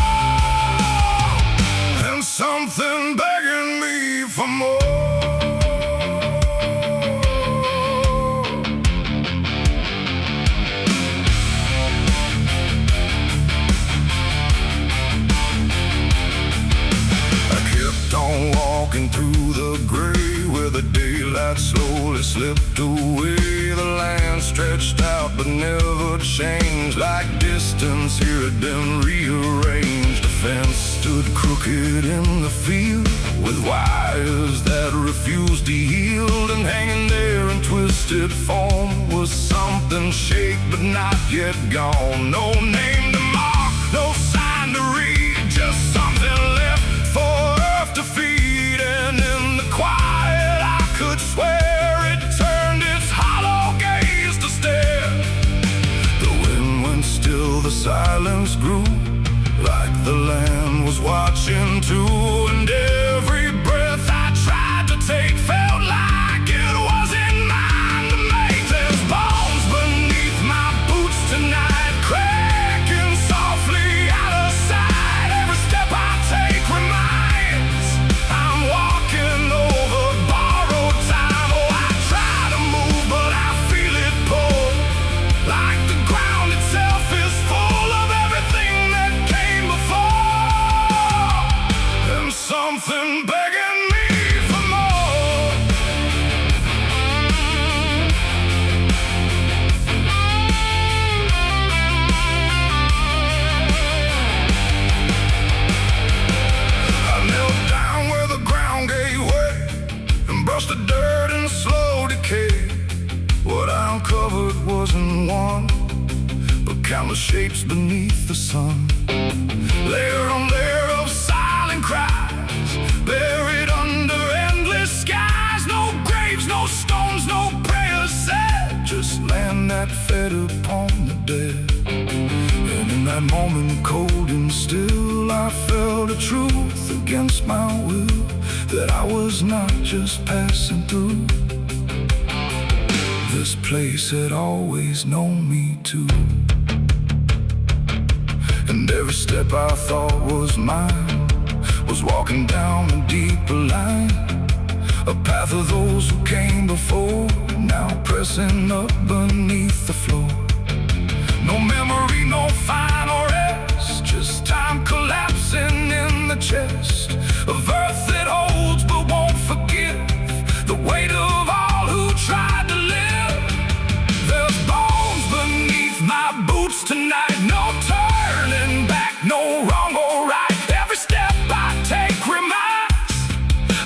and something begging me for more. I kept on walking through the gray where the daylight slowly slipped away. The land stretched out but never changed, like distance here had been rearranged. The fence stood crooked in the field with wires that refused to yield, and hanging there in twisted form was something shaped but not yet gone. No name to mark, no sign to read, just something left for earth to feed. And in the quiet I could swear it turned its hollow gaze to stare. The wind went still, the silence grew, like the land was watching too. And every breath I tried to take felt like it wasn't mine to make. There's bones beneath my boots tonight, cracking softly out of sight. Every step I take reminds I'm walking over borrowed time. Oh, I try to move, but I feel it pull, like the ground itself is full of everything that came before, and something begging me for more. I knelt down where the ground gave way and brushed the dirt in slow decay. What I uncovered wasn't one, but countless shapes beneath the sun. Layer on layer of silent cries, buried under endless skies. No graves, no stones, no prayers said, just land that fed upon the dead. And in that moment, cold and still, I felt a truth against my will, that I was not just passing through. This place had always known me too. And every step I thought was mine was walking down a deeper line, a path of those who came before, now pressing up beneath the floor. No memory, no final rest, just time collapsing in the chest of earth that holds but won't forgive the weight of all who tried to live. There's bones beneath my boots tonight, no turning back, no wrong or right. Every step I take reminds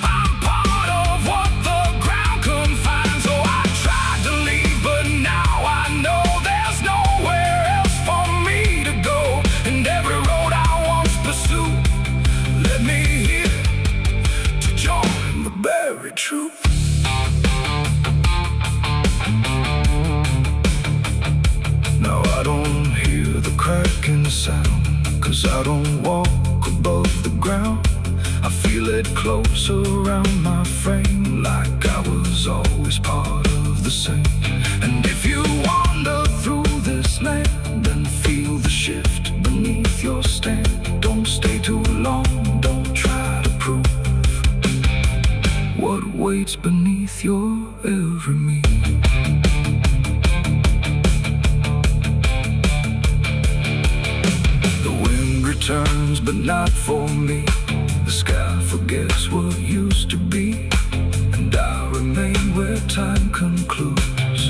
I'm part of what the ground confines. Oh, I tried to leave, but now I know there's nowhere else for me to go. And every road I once pursued led me here to join the buried truth. Now I don't hear the cracking sound, 'cause I don't walk above the ground. I feel it close around my frame, like I was always part of the same. And if you wander through this land, then feel the shift beneath your stand. Don't stay too long, don't try to prove what waits beneath your every move. Turns, but not for me. The sky forgets what used to be, and I remain where time concludes,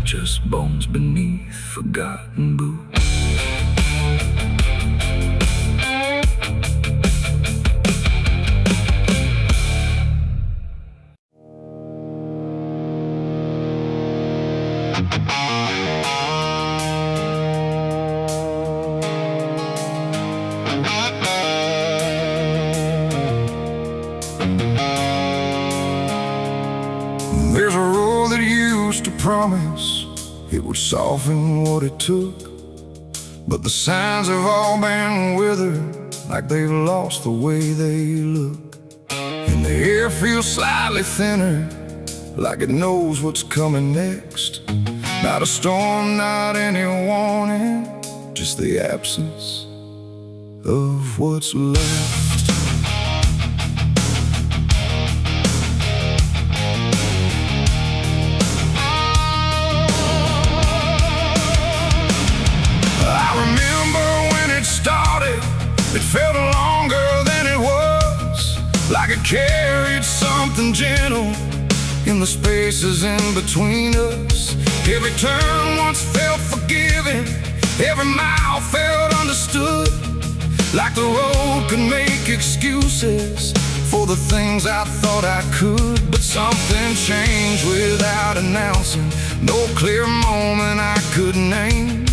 just bones beneath forgotten boots. promise it would soften what it took, but the signs have all been withered, like they've lost the way they look. And the air feels slightly thinner, like it knows what's coming next. Not a storm, not any warning, just the absence of what's left. It felt longer than it was, like it carried something gentle in the spaces in between us. Every turn once felt forgiving, every mile felt understood, like the road could make excuses for the things I thought I could. But something changed without announcing, no clear moment I could name,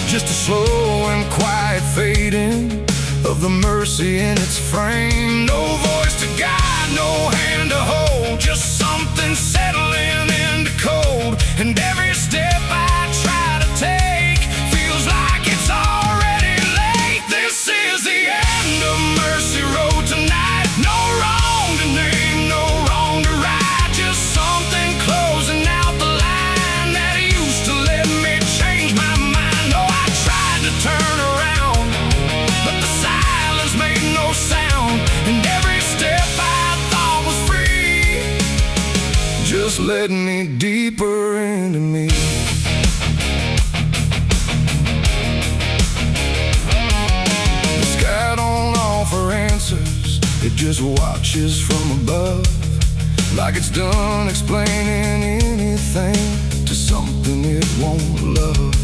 just a slow and quiet fading of the mercy in its frame. No voice to guide, no hand to hold, just something settling into cold. And every step I try to take feels like it's already late. This is the end of Mercy Road tonight. No wrong to name, no wrong to right, just something closing out the line that used to let me change my mind. No, I tried to turn around, but the silence made no sound, and every step I thought was free just led me deeper into me. The sky don't offer answers, it just watches from above, like it's done explaining anything to something it won't love.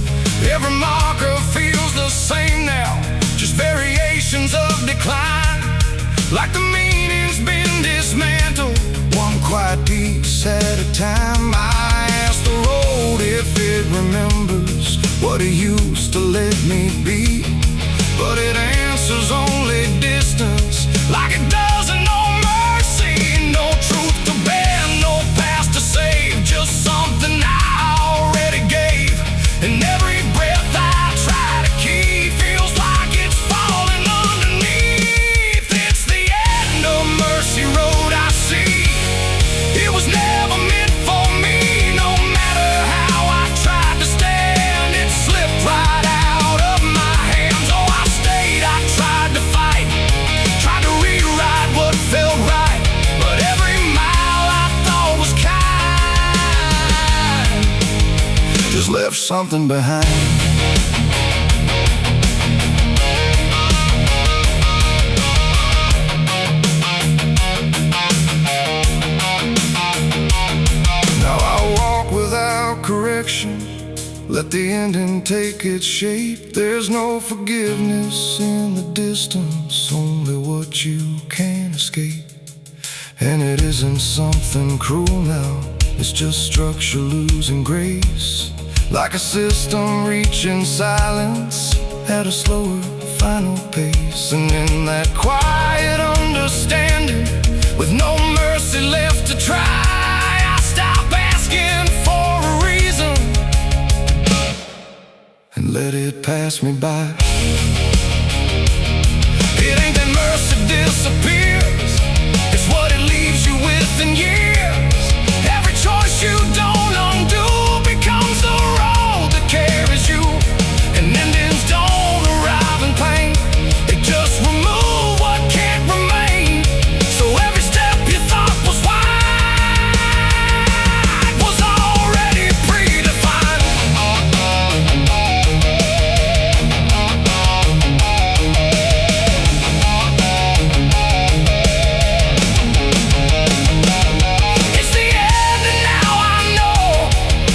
Every marker feels the same now, just variations of decline, like the meaning's been dismantled, one quiet piece at a time. I ask the road if it remembers what it used to let me be, but it answers only distance, like it doesn't know mercy, no truth to bear, no past to save, just something I already gave. And every breath I try to keep feels like it's falling underneath. It's the end of Mercy Road, I see. It was never meant for me, no matter how I tried to stand, it slipped right out of my hands. Oh, I stayed, I tried to fight, tried to rewrite what felt right, but every mile I thought was kind just left something behind. Now I walk without correction, let the ending take its shape. There's no forgiveness in the distance, only what you can't escape. And it isn't something cruel now, it's just structure losing grace, like a system reaching silence at a slower final pace. And in that quiet understanding, with no mercy left to try, I stop asking for a reason and let it pass me by. It ain't that mercy disappears, it's what it leaves you with in years. Every choice you don't undo becomes the road that carries you, and endings don't arrive in pain, they just remove what can't remain. So every step you thought was wide was already predefined. It's the end, and now I know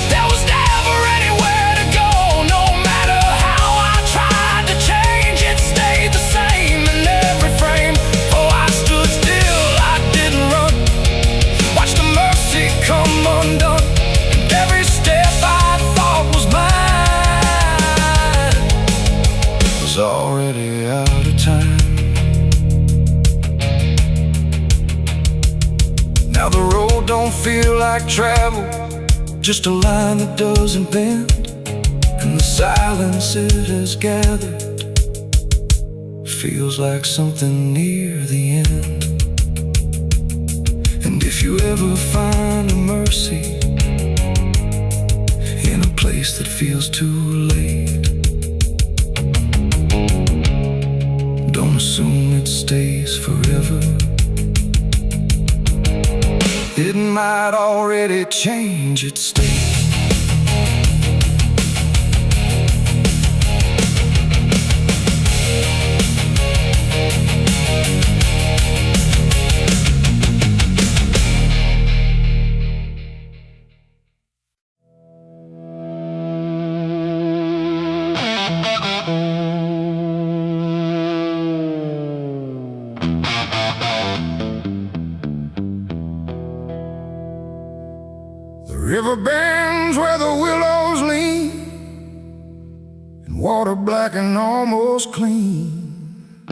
there was never anywhere to go. No matter how I tried to change, it stayed the same in every frame. Oh, I stood still, I didn't run, watched the mercy come undone, and every step I thought was mine was already out of time. Now the road don't feel like travel, just a line that doesn't bend, and the silence it has gathered feels like something near the end. And if you ever find a mercy in a place that feels too late, don't assume it stays forever. It might already change its state. The river bends where the willows lean, and water black and almost clean.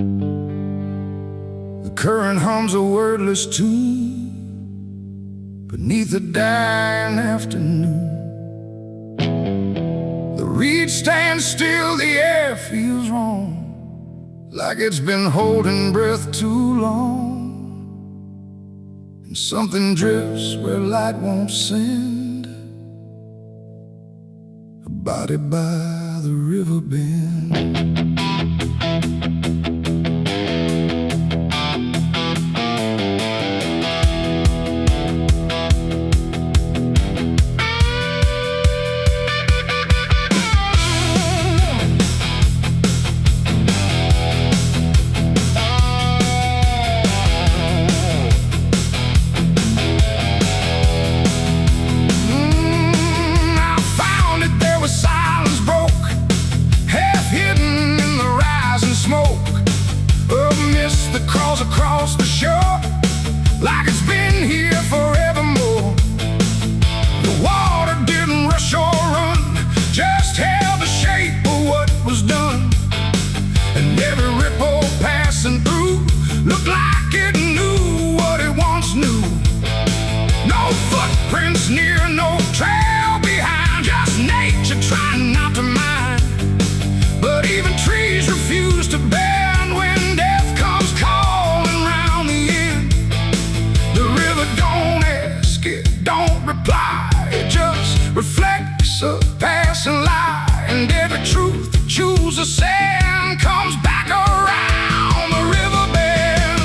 The current hums a wordless tune beneath the dying afternoon. The reed stands still, the air feels wrong, like it's been holding breath too long. And something drifts where light won't send, a body by the river bend. Across the shore, like it's been here forevermore. The water didn't rush or run, just held the shape of what was done. And every ripple passing through looked like it knew what it once knew. No footprints near, no trail behind, just nature trying not to mind. But even trees refuse to bend when death comes calling round the end. The river don't ask, it don't reply, it just reflects a passing lie. And every truth it chooses sand comes back around the river bend.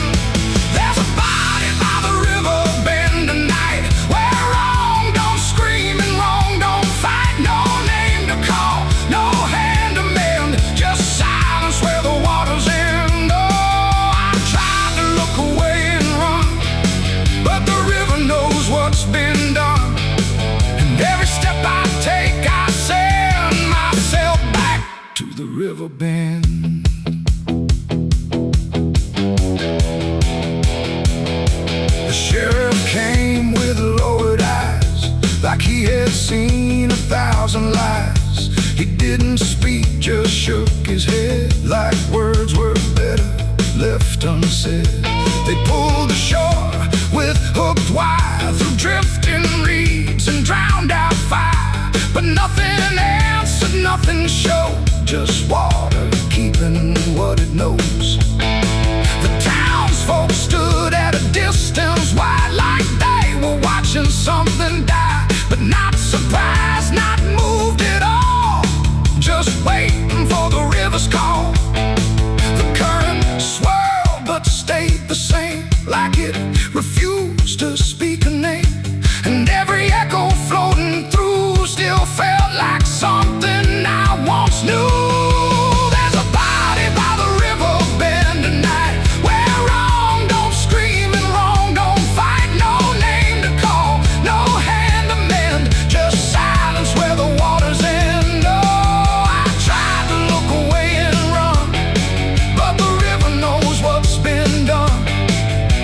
There's a body by the river bend tonight, where wrong don't scream and wrong don't fight. No name to call, no hand to mend, just silence where the waters end. Oh, I tried to look away and run, but the river knows what's been done. And every step I take, I send myself back to the river bend. The sheriff came with lowered eyes, like he had seen 1,000 lies. He didn't speak, just shook his head, like words were better left unsaid. They pulled ashore with hooked wire through drifting reeds and drowned out fire. But nothing answered, nothing showed, just water keeping what it knows. The townsfolk stood at a distance wide, like they were watching something die. But not surprised, not moved at all, just waiting for the river's call. The current swirled but stayed the same, like it refused to speak a name. And every echo floating through still felt like something I once knew. There's a body by the river bend tonight, where wrong don't scream and wrong don't fight. No name to call, no hand to mend, just silence where the waters end. Oh, I tried to look away and run, but the river knows what's been done.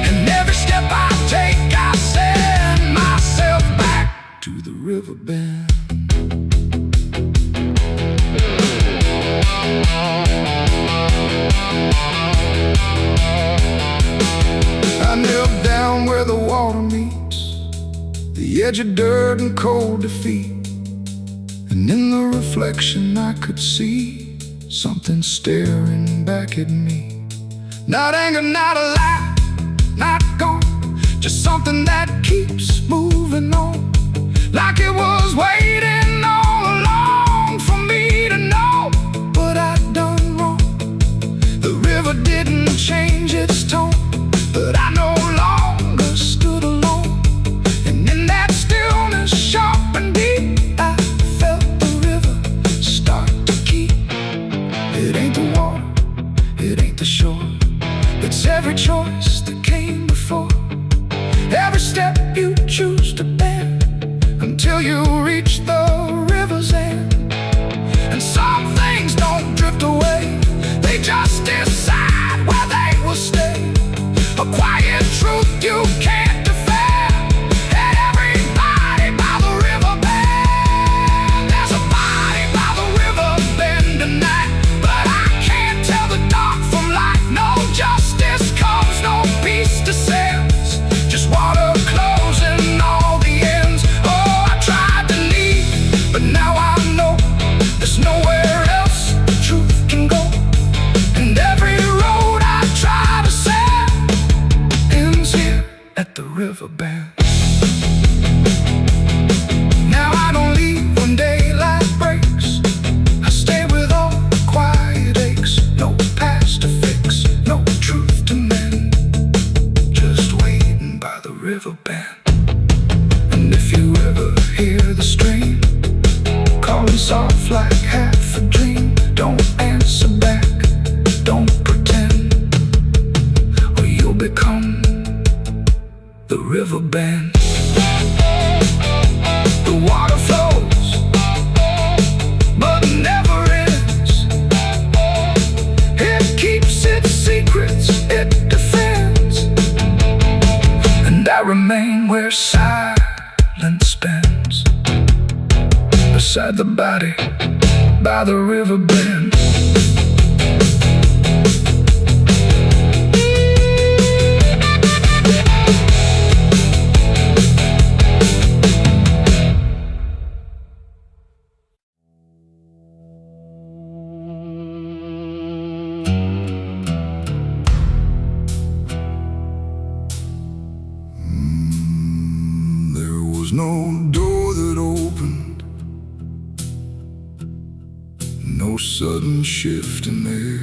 And every step I take, I send myself back to the river bend. I knelt down where the water meets, the the edge of dirt and cold defeat. And in the reflection I could see something staring back at me. Not anger, not a lie, not gone, just something that keeps moving on, like it was waiting all along for me to know what I'd done wrong. The river didn't change its tone, but I no longer stood alone. And in that stillness, sharp and deep, I felt the river start to keep. It ain't the water, it ain't the shore, it's every choice that came before, every step you choose to bend, until you reach the river's end. And some things don't drift away, they just decide where they will stay. A quiet truth you can't defend, and everybody by the river bend. There's a body by the river bend tonight, but I can't tell the dark from light. No justice comes, no peace descends, just water closing all the ends. Oh, I tried to leave, but now I know there's nowhere else the truth can go. And every road I try to set ends here at the river bend. Now I don't leave when daylight breaks, I stay with all the quiet aches. No past to fix, no truth to mend, just waiting by the river bend. And if you ever hear the stream calling soft like half a dream, don't answer back, don't pretend, or you'll become the river bend. The water flows, but never ends. It keeps its secrets, it defends. And I remain where silence bends, beside the body by the river bend. There was no door that opened, no sudden shift in there,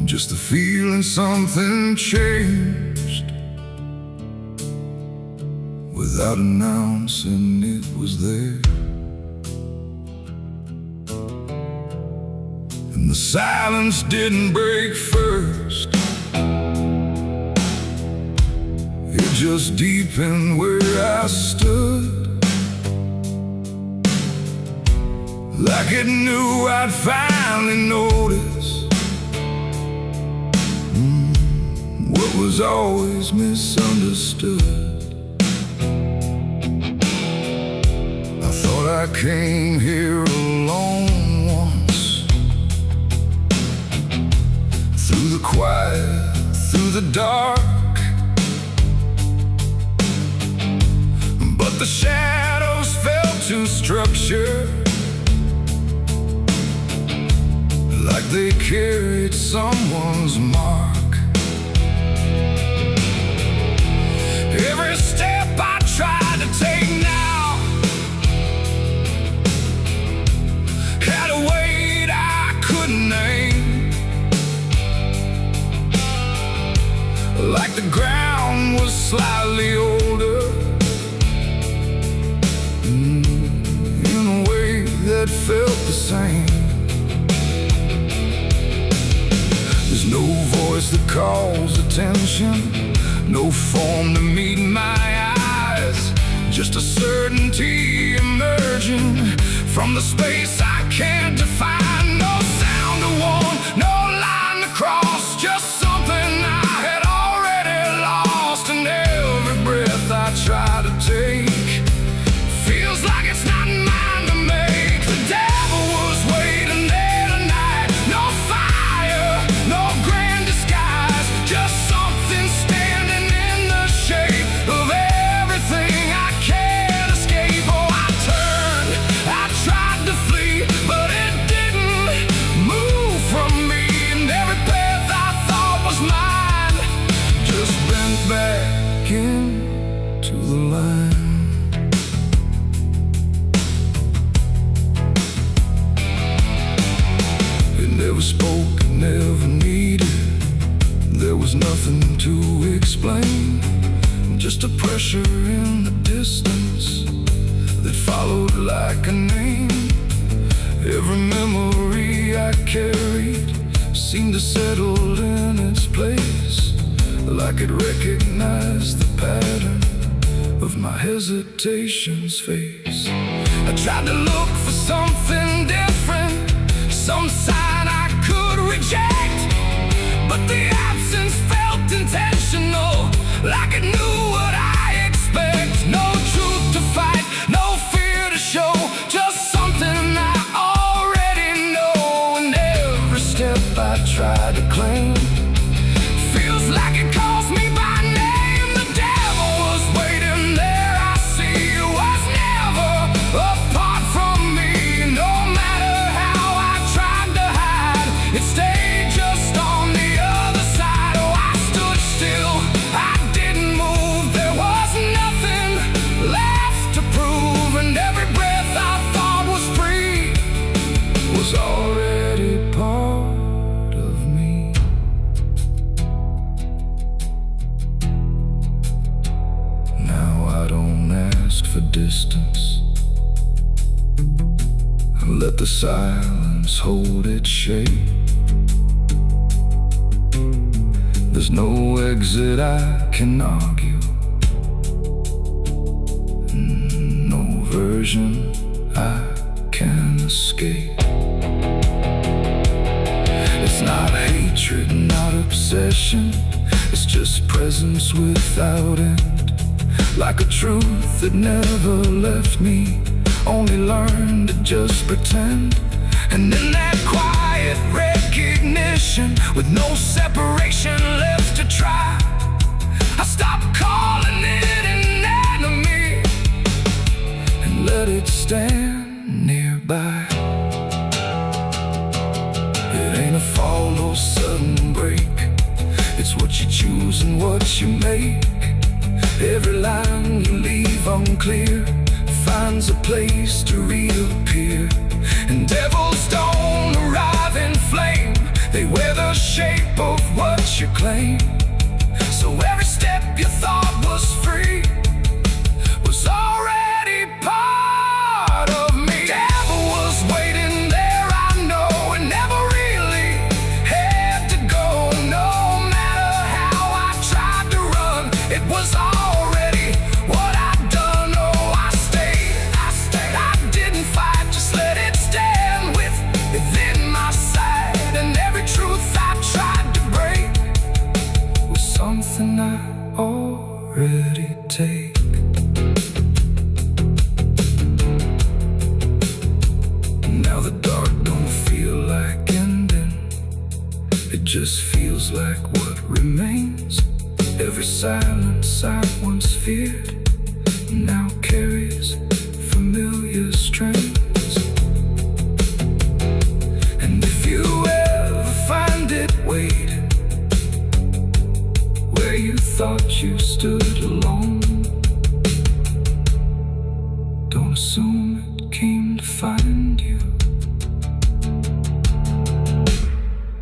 just the feeling something changed, without announcing it was there. And the silence didn't break first, it just deepened where I stood, like it knew I'd finally notice what was always misunderstood. I thought I came here alone once, through the quiet, through the dark, but the shadows fell to structure, like they carried someone's mark. Every step I tried to take now had a weight I couldn't name, like the ground was slightly older, in a way that felt the same. There's no voice that calls attention, no form to meet my eyes, just a certainty emerging from the space I can't define. No sound to warn, no line to cross, just something I had already lost. And every breath I try to take feels like it's not mine to make. The devil was waiting there tonight, no fire, no grand disguise, just something standing in the line. It never spoke, it never needed. There was nothing to explain, just a pressure in the distance that followed like a name. Every memory I carried seemed to settle in its place, like it recognized the pattern of my hesitation's face. I tried to look for something different, some sign I could reject, but the absence felt intentional, like it knew what I expect. No truth to fight, no fear to show, just something I already know. And every step I try to claim feels like it calls me by name. The devil was waiting there, I see. It was never apart from me. No matter how I tried to hide, it stayed just on the other side. Oh, I stood still, I didn't move. There was nothing left to prove, and every breath I thought was free was already part of me. Now I don't ask for distance, I let the silence hold its shape. There's no exit I can argue, no version I can escape. It's not hatred, not obsession, it's just presence without end. Like a truth that never left me, only learned to just pretend. And in that quiet recognition, with no separation left to try, I stopped calling it an enemy and let it stand nearby. It ain't a fall or sudden break, it's what you choose and what you make. Every line you leave unclear finds a place to reappear. And devils don't arrive in flame, they wear the shape of what you claim. So every step you thought was free was already part of me. Devil was waiting there, I know, and never really had to go. No matter how I tried to run, it was already what I'd done. Oh, I stayed, I didn't fight, just let it stand within my sight. And every truth I tried to break was something I already take. Now the dark don't feel like ending, it just feels like what remains. Every silence I once feared now carries familiar strains. And if you ever find it waiting where you thought you stood alone, don't assume it came to find you.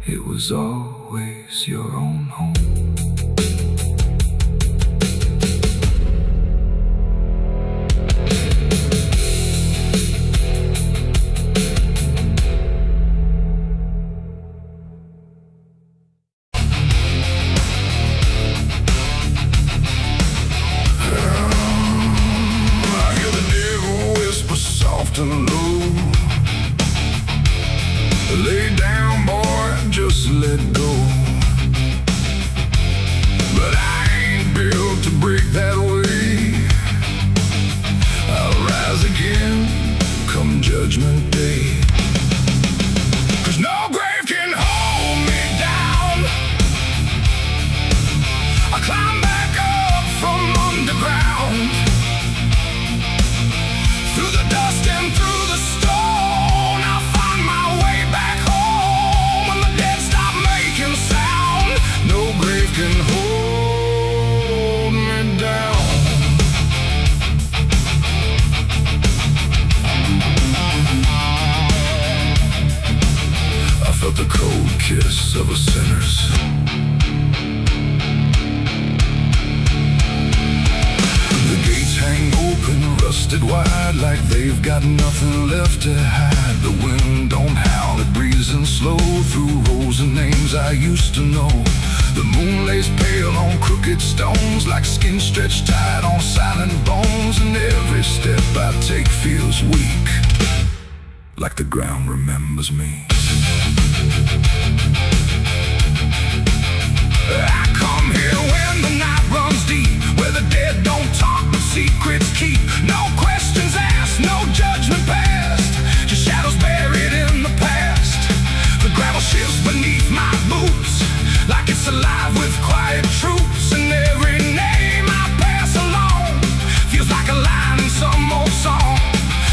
It was always your own home. And low, lay down, boy, just let go. But I ain't built to break that way. I'll rise again come judgment day. 'Cause no grave can hold me down. I climb back up from underground, through the dust and through the stone. I'll find my way back home when the dead stop making sound. No grave can hold me down. busted wide like they've got nothing left to hide. The wind don't howl, it breezes in slow through rows of names I used to know. The moon lays pale on crooked stones like skin stretched tight on silent bones. And every step I take feels weak, like the ground remembers me. I come here when the night runs deep, where the dead don't talk but secrets keep. No questions asked, no judgment passed, just shadows buried in the past. The gravel shifts beneath my boots like it's alive with quiet troops. And every name I pass along feels like a line in some old song.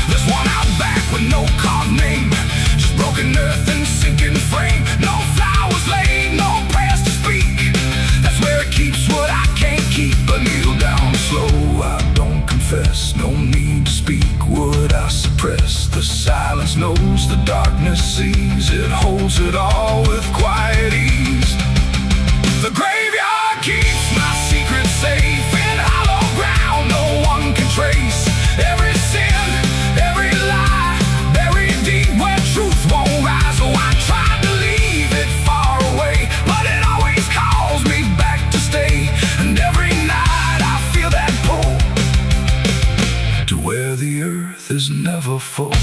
There's one out back with no carved name, just broken earth and sinking frame. No flowers laid, no prayers to speak. That's where it keeps what I can't keep. But kneel down slow, I don't confess. No need to speak what I suppress. The silence knows, the darkness sees. It holds it all with quiet ease. The graveyard keeps my secret safe in hollow ground no one can trace. Every sin, every lie, buried deep where truth won't rise. Oh, I tried to leave it far away, but it always calls me back to stay. And every night I feel that pull to where the earth is never full.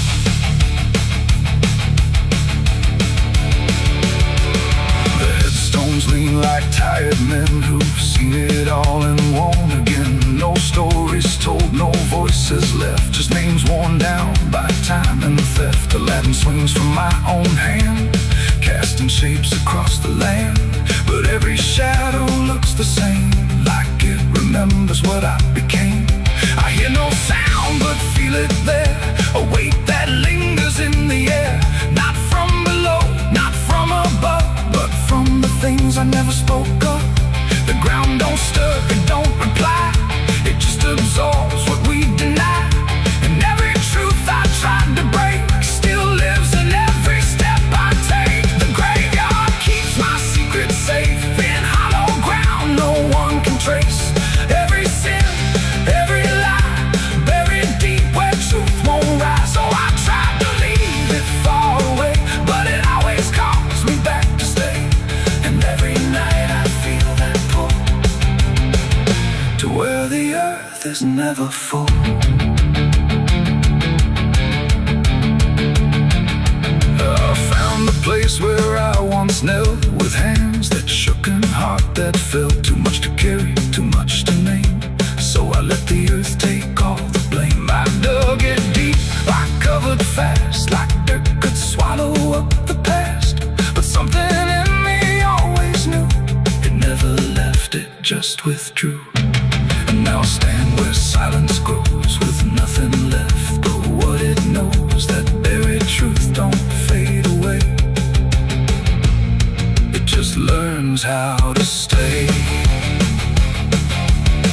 The headstones lean like tired men who've seen it all and won't again. No stories told, no voices left, just names worn down by time and theft. The Latin swings from my own hand, casting shapes across the land. But every shadow looks the same, like it remembers what I became. I hear no sound but feel it there, a weight that lingers in the air. Not from below, not from above, but from the things I never spoke of. The ground don't stir, it don't reply, it just absorbs what we deny. And every truth I tried to break still lives in every step I take. The graveyard keeps my secret safe in hollow ground no one can trace. Every sin, every lie, buried deep where truth won't rise. So I tried to leave it far away, but it always calls me back to stay. And every night I feel that pull to where the earth is never full. I found the place where I once knelt, with hands that shook and heart that felt. Too much to carry, too much to name, so I let the earth take all the blame. I dug it deep, I covered fast, like dirt could swallow up the past. But something in me always knew, it never left, it just withdrew. And now I stand where silence grows, with nothing left but what it knows. That buried truth don't fade away, it just learns how to stay.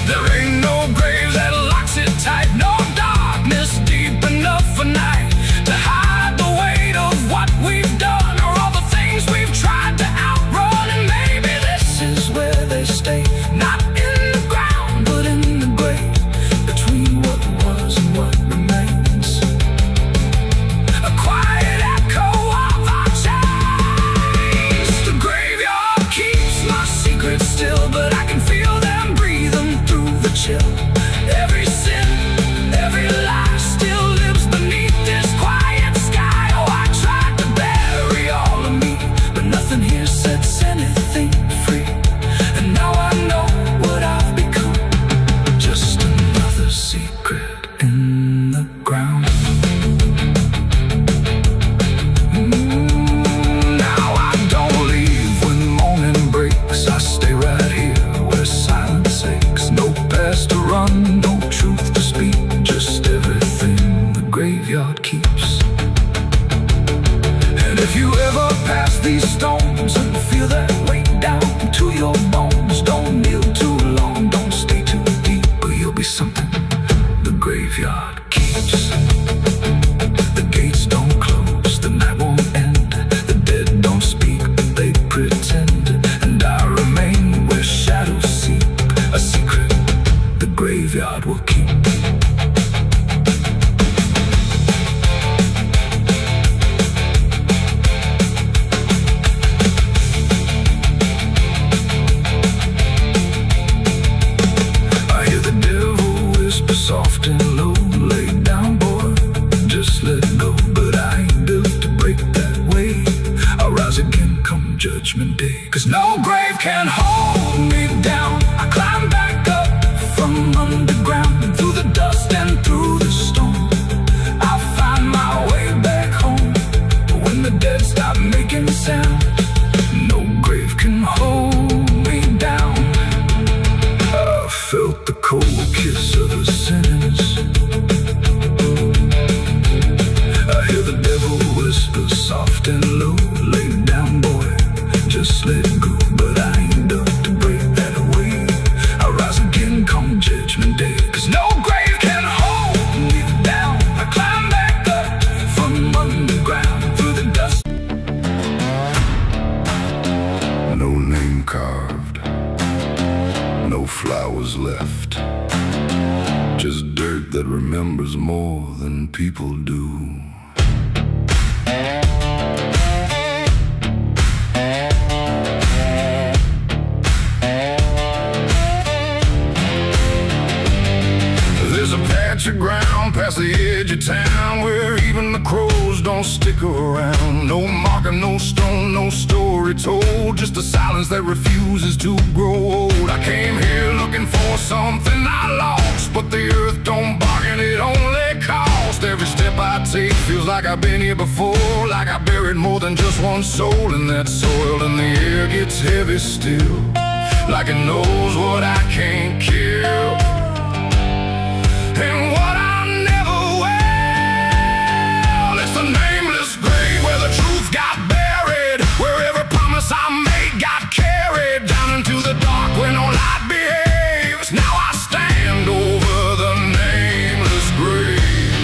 There ain't no grave that locks it tight, no darkness deep enough for night to hide the weight of what we've done, or all the things we've tried to outrun. And maybe this is where they stay, not in the ground but in the grave, between what was and what remains. A quiet echo of our chains. The graveyard keeps my secrets still, but I can feel them breathing through the chill. Every sin, every lie still lives beneath this quiet sky. Oh, I tried to bury all of me, but nothing here sets anything free. And now I know what I've become, just another secret in the ground. Now I don't leave when morning breaks, I stay right here where silence aches. No past to run, no truth to speak, just everything the graveyard keeps. And if you ever pass these stones and feel that weight down to your bones, don't kneel too long, don't stay too deep, or you'll be something the graveyard keeps. The gates don't close, the night won't end, the dead don't speak, but they pretend. And I remain where shadows seep, a secret the graveyard will keep. 'cause no grave can hold me down. I climb back up from underground, and through the dust and through the storm, I'll find my way back home. But when the dead stop making sound, no grave can hold me down. I felt the cold kiss of the sentence. I hear the devil whisper soft and low, lay down boy, just let it go. But I ain't done to break that away. I rise again come judgment day, 'cause no grave can hold me down. I climb back up from underground, through the dust. No name carved, no flowers left, just dirt that remembers more than people do. There's a patch of ground past the edge of town where even the crows don't stick around. No marker, no stone, no story told, just a silence that refuses to grow old. I came here looking for something I lost, but the earth don't bargain, it only cost. Every step I take feels like I've been here before, like I buried more than just one soul in that soil. And the air gets heavy still, like it knows what I can't kill. And what I never will, it's the nameless grave where the truth got buried, where every promise I made got carried down into the dark where no light behaves. Now I stand over the nameless grave.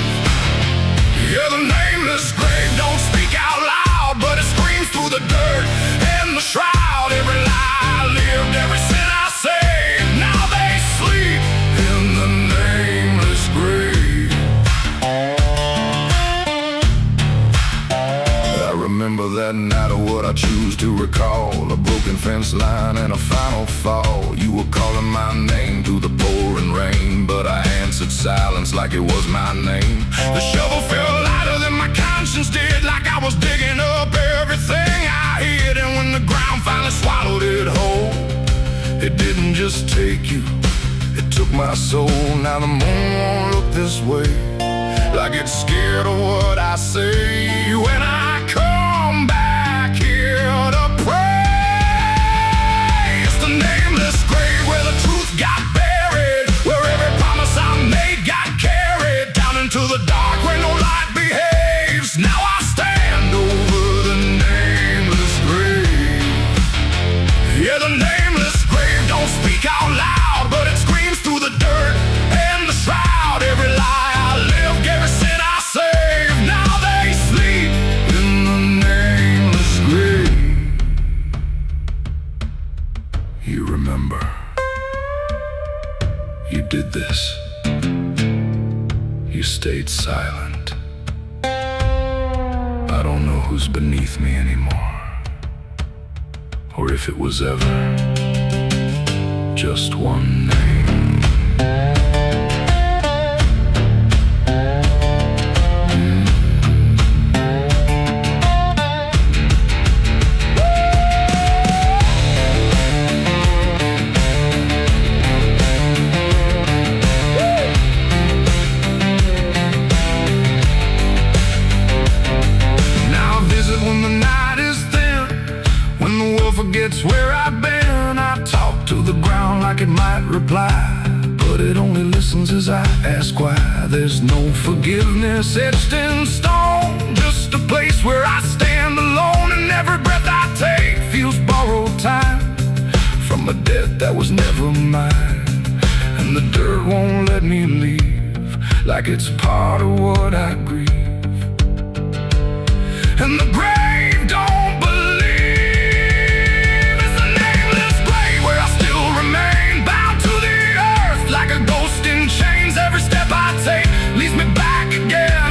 Yeah, the nameless grave don't speak out loud, but it screams through the dirt and the shroud. Every lie I lived, every sin I saved, now they sleep in the nameless grave. I remember that night of what I choose to recall, a broken fence line and a final fall. You were calling my name through the pouring rain, but I answered silence like it was my name. The shovel felt lighter than my conscience did, like I was digging up everything I hid. And when the ground finally swallowed it whole, it didn't just take you, it took my soul. Now the moon won't look this way, like it's scared of what I say. When I come back here to pray, it's the nameless grave where the truth got buried, where every promise I made got carried down into the dark where no light behaves. Now I stand over the nameless grave. Yeah, the nameless grave don't speak out loud, but it screams through the dirt and the shroud. Every lie I lived, every sin I saved, now they sleep in the nameless grave. You remember, you did this. You stayed silent. I don't know who's beneath me anymore, or if it was ever just one name. Now I visit when the night is thin, when the world forgets where I've been. I talk to the ground like it might reply, but it only listens as I ask why. There's no forgiveness etched in stone, just a place where I stand alone, and every breath I take feels borrowed time from a debt that was never mine. And the dirt won't let me leave, like it's part of what I grieve. And the grave don't believe, it's the nameless grave where I still remain, bound to the earth like a ghost in chains. Every step I take leads me back again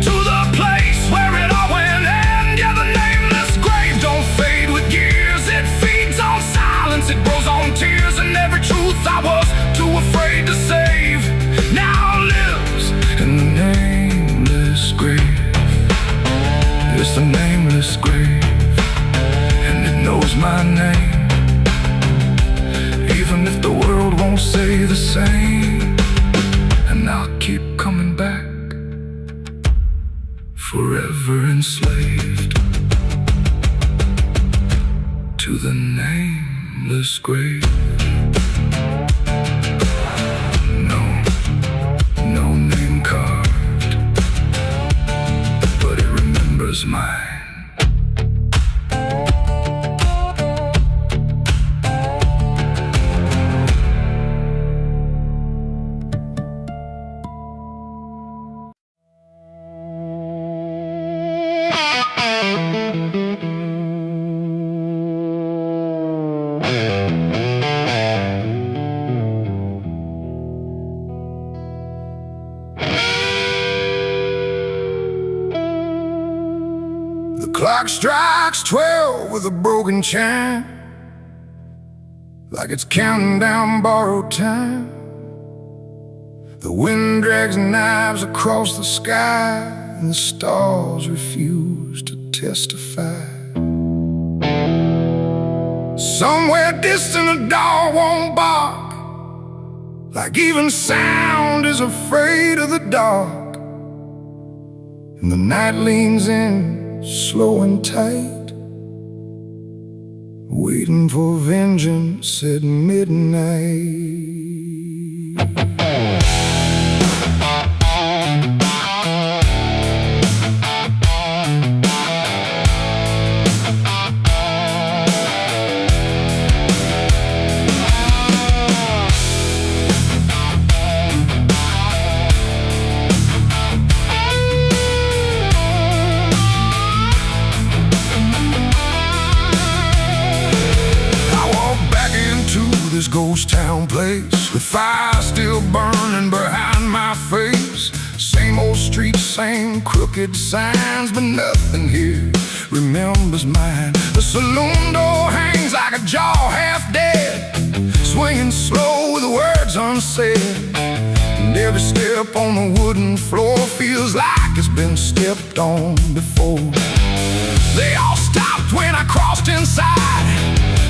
to the place where it all went end. Yeah, the nameless grave don't fade with years, it feeds on silence, it grows on tears. And every truth I was too afraid to save now lives in the nameless grave. It's the nameless forever enslaved to the nameless grave. No, no name carved, but it remembers mine. The clock strikes 12 with a broken chime, like it's counting down borrowed time. The wind drags knives across the sky, and the stars refuse to testify. Somewhere distant a dog won't bark, like even sound is afraid of the dark. And the night leans in, slow and tight, waiting for vengeance at midnight. This ghost town place, with fire still burning behind my face. Same old streets, same crooked signs, but nothing here remembers mine. The saloon door hangs like a jaw half dead, swinging slow with words unsaid. And every step on the wooden floor feels like it's been stepped on before. They all stopped when I crossed inside,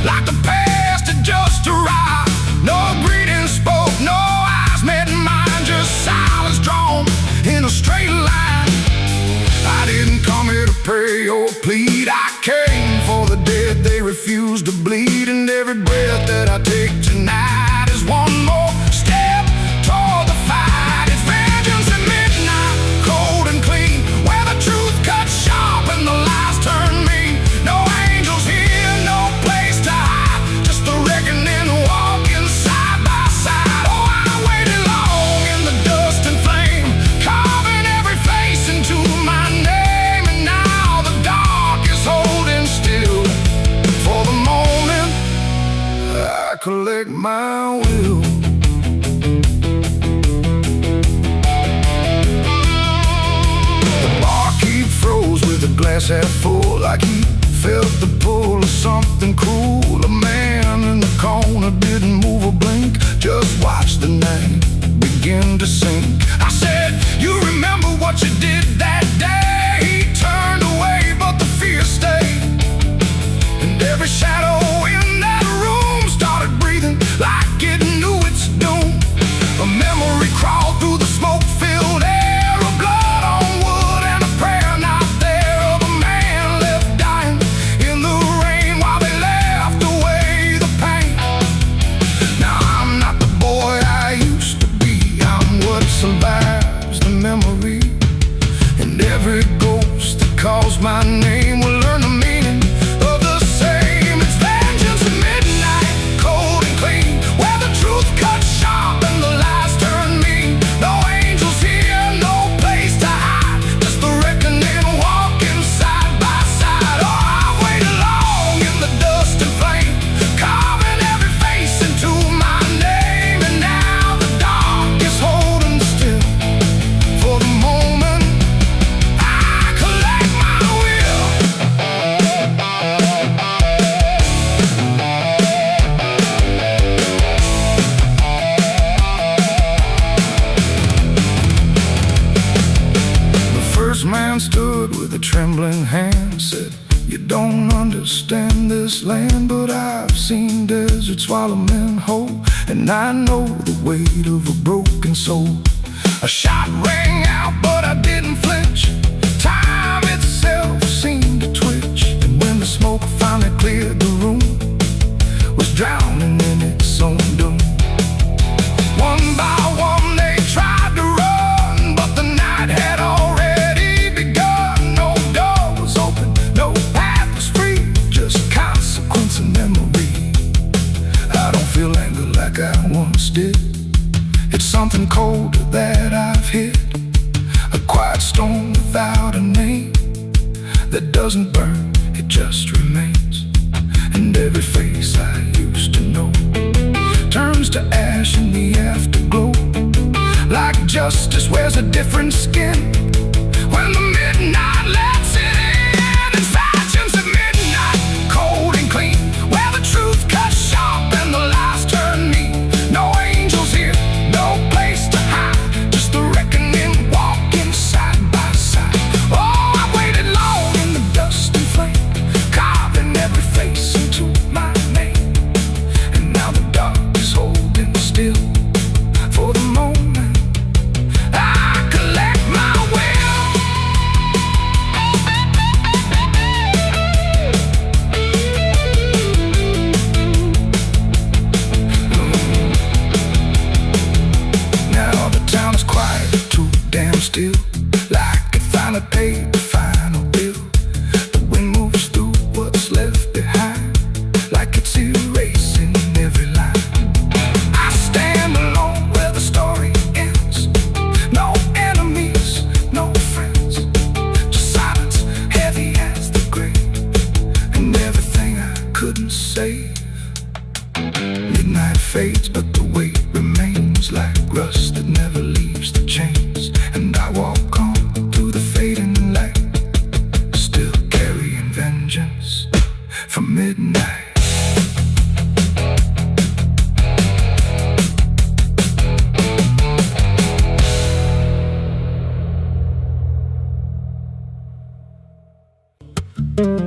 like the past had just arrived. No greeting spoke, no eyes met mine, just silence drawn in a straight line. I didn't come here to pray or plead, I came for the dead they refuse to bleed. And every breath that I take tonight is one more step toward the fight. It's vengeance at midnight, cold and clean, where the truth cuts sharp and the lies turn mean. No angels here, no place to hide, just the reckoning walking side by side. Oh, I waited long in the dust and flame, carving every face into my name. And now the dark is holding still. For the moment I collect my will. The barkeep froze with a glass half full, like he felt the pull of something cruel. A man in the corner didn't move a blink, just watched the night begin to sink. I said, you remember what you did that day? He turned away, but the fear stayed. And every shadow in that room started breathing like it knew its doom. A memory crawled through the smoke-filled air, of blood on wood and a prayer not there, of a man left dying in the rain while they left away the pain. Now I'm not the boy I used to be, I'm what survives the memory. And every ghost that calls my name will learn the meaning of the same. It's vengeance at midnight, cold and clean, where the truth cuts sharp and the lies turn mean. No angels here, no place to hide, just the reckoning walking side by side. Oh, I've waited long in the dust and flame, carving every face into my name. And now the dark is holding still. For the moment I collect my will. The first man stood with a trembling hand, said, you don't understand this land, but I've seen deserts swallow men whole, and I know the weight of a broken soul. A shot rang out, but I didn't flinch. Time different skin. When the midnight lets it in, and fashions at midnight, cold and clean, where the truth cuts sharp and the lies turn mean. No angels here, no place to hide, just the reckoning walking side by side. Oh, I waited long in the dust and flame, carving every face into my name. And now the dark is holding still for the moment I collect my will. Now the town is quiet, too damn still, like it finally paid the final bill. The wind moves through what's left behind, like it's erasing every line. I stand alone where the story ends. No enemies, no friends, just silence heavy as the grave, and everything I couldn't save. Midnight fades, but the weight remains like rust that never leaves the chains. And I walk on through the fading light, still carrying vengeance from midnight.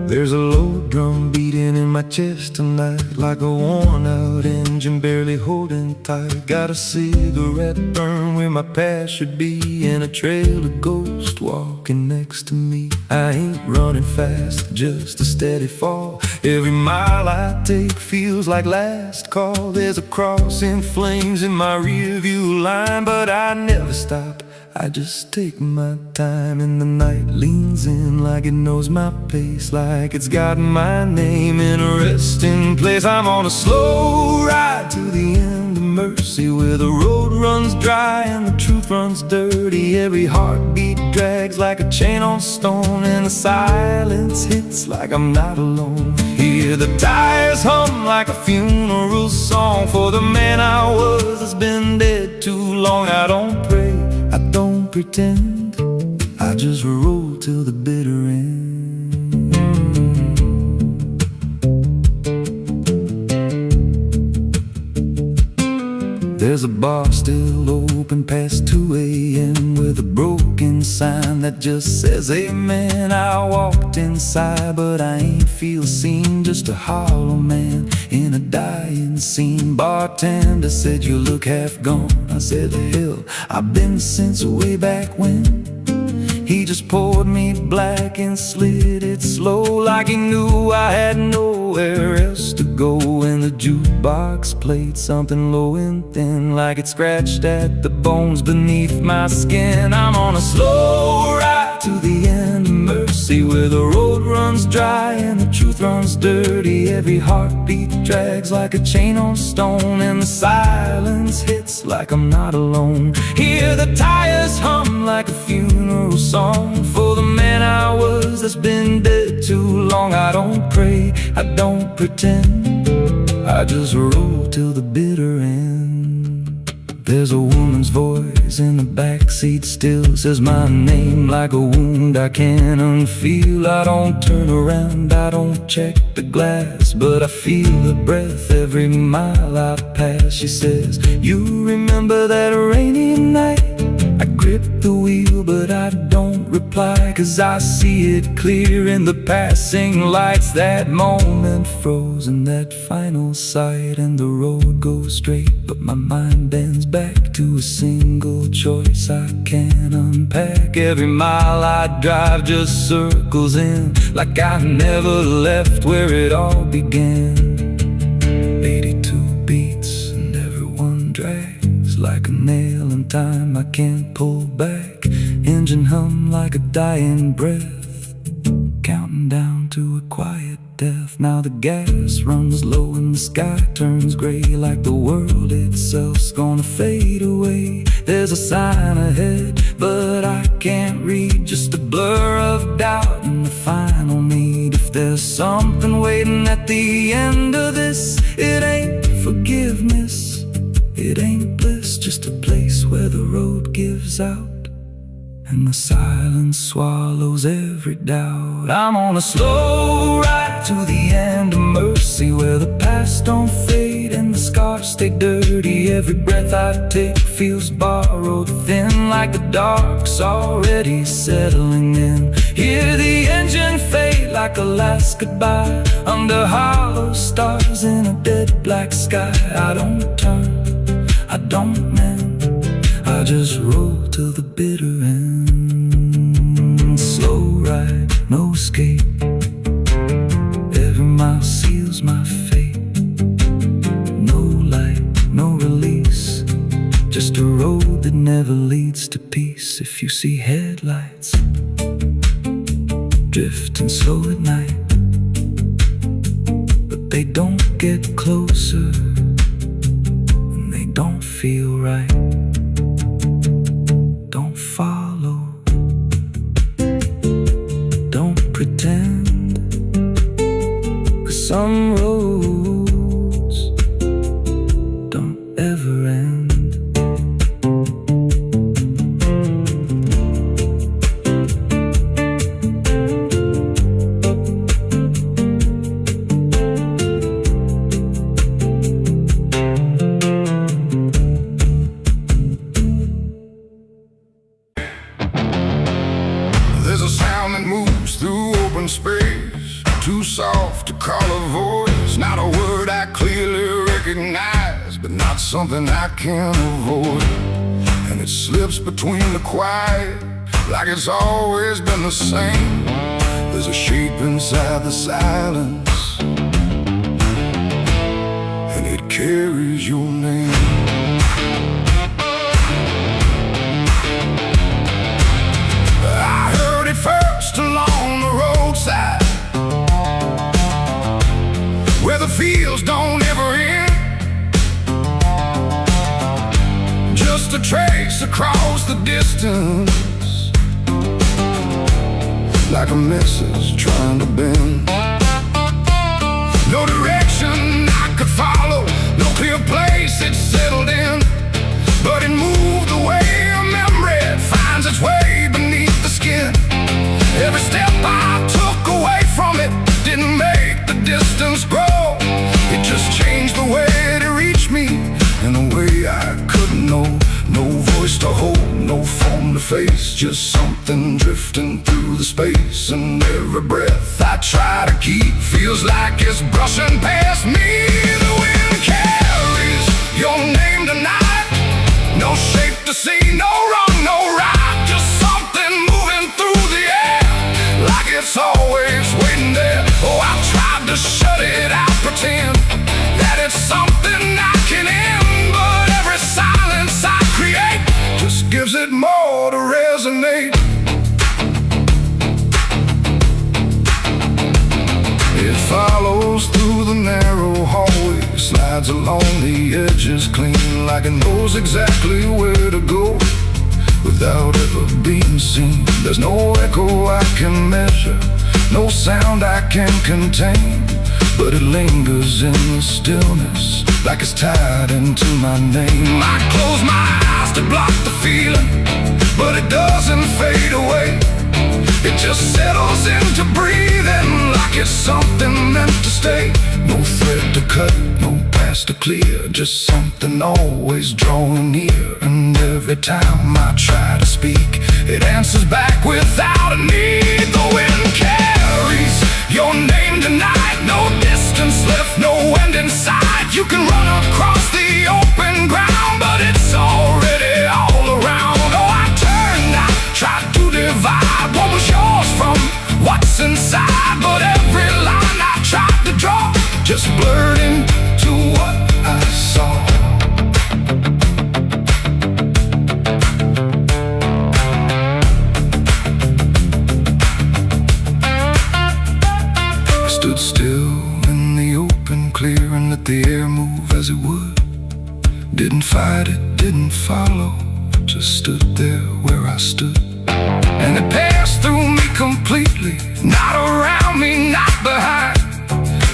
There's a low drum beating in my chest tonight, like a worn-out engine barely holding tight. Got a cigarette burn where my past should be, and a trail of ghosts walking next to me. I ain't running fast, just a steady fall. Every mile I take feels like last call. There's a cross in flames in my rearview line, but I never stop, I just take my time. And the night leans in like it knows my pace, like it's got my name in a resting place. I'm on a slow ride to the end of mercy, where the road runs dry and the truth runs dirty. Every heartbeat drags like a chain on stone, and the silence hits like I'm not alone. Hear the tires hum like a funeral song for the man I was that's been dead too long. I don't pray, I don't pretend, I just roll till the bitter end. There's a bar still open past 2 a.m. with a broken sign that just says amen. I walked inside, but I ain't feel seen, just a hollow man in a dying scene. Bartender said you look half gone. I said hell, I've been since way back when. He just poured me black and slid it slow, like he knew I had nowhere else to go. And the jukebox played something low and thin, like it scratched at the bones beneath my skin. I'm on a slow ride to the end of mercy, where the road runs dry and the truth runs dirty. Every heartbeat drags like a chain on stone, and the silence hits like I'm not alone. Hear the tires hum like a funeral song for the man I was that's been dead too long. I don't pray, I don't pretend, I just roll till the bitter end. There's a woman's voice in the backseat still, says my name like a wound I can't unfeel. I don't turn around, I don't check the glass, but I feel her breath every mile I pass. She says, you remember that rainy night? I grip the wheel, but I don't reply, 'cause I see it clear in the passing lights. That moment frozen, that final sight, and the road goes straight, but my mind bends back to a single choice I can't unpack. Every mile I drive just circles in, like I never left where it all began. 82 beats and everyone drags like a nail in time I can't pull back. Engine hum like a dying breath, counting down to a quiet death. Now the gas runs low and the sky turns gray, like the world itself's gonna fade away. There's a sign ahead, but I can't read, just a blur of doubt and the final need. If there's something waiting at the end of this, it ain't forgiveness, it ain't bliss, just a place where the road gives out and the silence swallows every doubt. I'm on a slow ride to the end of mercy, where the past don't fade and the scars stay dirty. Every breath I take feels borrowed, thin like the dark's already settling in. Hear the engine fade like a last goodbye under hollow stars in a dead black sky. I don't turn, I don't mend, I just roll to the bitter end. Slow ride, no escape, every mile seals my fate. No light, no release, just a road that never leads to peace. If you see headlights drifting slow at night, but they don't get closer and they don't feel right, don't follow, don't pretend, 'cause some roads don't ever end. There's a sound that moves through open space, too soft to call a voice. Not a word I clearly recognize, but not something I can avoid. And it slips between the quiet, like it's always been the same. There's a shape inside the silence, and it carries your name. Along the roadside, where the fields don't ever end, just a trace across the distance, like a message trying to bend. No direction I could follow, no clear place it settled in, but it moved the way a memory finds its way beneath the skin. Every step I took away from it didn't make the distance grow. It just changed the way it reached me in a way I couldn't know. No voice to hold, no form to face, just something drifting through the space. And every breath I try to keep feels like it's brushing past me. The wind carries your name tonight, no shape to see, no wrong, no right, just something moving through the air, like it's always waiting there. Oh, I tried to shut it out, pretend that it's something I can end, but every silence I create just gives it more to resonate. It follows through the narrow hallway, slides along the edges clean, like it knows exactly where to go without ever being seen. There's no echo I can measure, no sound I can contain, but it lingers in the stillness, like it's tied into my name. I close my eyes to block the feeling, but it doesn't fade away. It just settles into breathing, like it's something meant to stay. No thread to cut, no path to clear, just something always drawing near. And every time I try to speak, it answers back without a need. The wind carries your name tonight, no distance left, no end in sight. You can run across the open ground, but it's already all around. Oh, I turned, I tried to divide what was yours from what's inside, but every line I tried to draw just blurred into what I saw. I stood still in the open clear and let the air move as it would. Didn't fight it, didn't follow, just stood there where I stood. And it passed through me completely, not around me, not behind.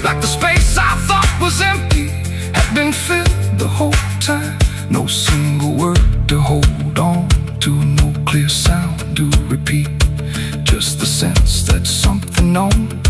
Like the space I thought was empty had been filled the whole time. No single word to hold on to, no clear sound, do repeat. Just the sense that something known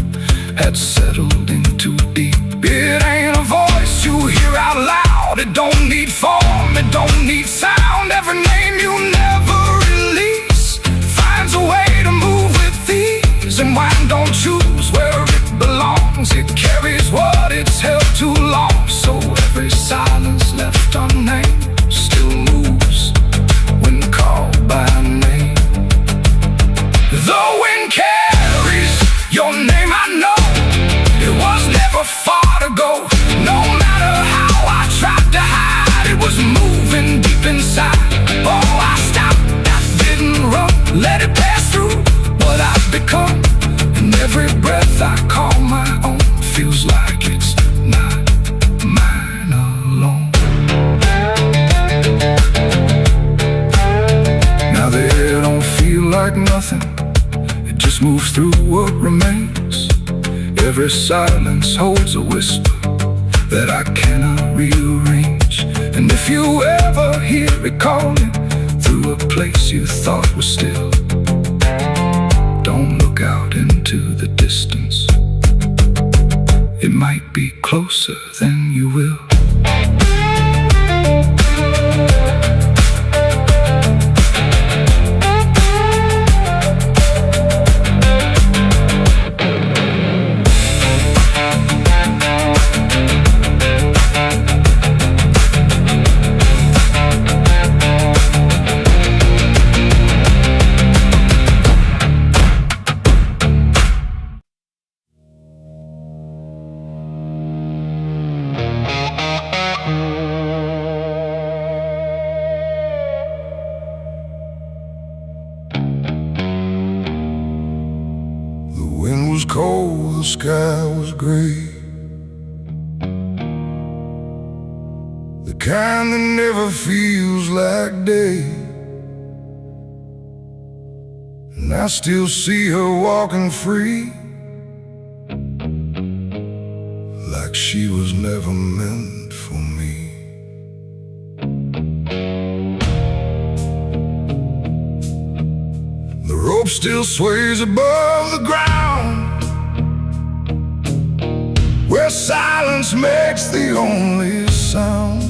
had settled in too deep. It ain't a voice you hear out loud. It don't need form, it don't need sound. Every name you never release finds a way to move with ease. And wine don't choose where it belongs. It carries what it's held too long. So every silence left unnamed still moves when called by name. The wind carries your name, I know. It was never far to go. No matter how I tried to hide, it was moving deep inside. Oh, I stopped, I didn't run, let it pass through what I've become. And every breath I call my own feels like it's not mine alone. Now the air don't feel like nothing. It just moves through what remains. Every silence holds a whisper that I cannot rearrange. And if you ever hear it calling through a place you thought was still, don't look out into the distance. It might be closer than you will. The wind was cold, the sky was gray, the kind that never feels like day. And I still see her walking free, like she was never meant for me. The rope still sways above the ground, where silence makes the only sound.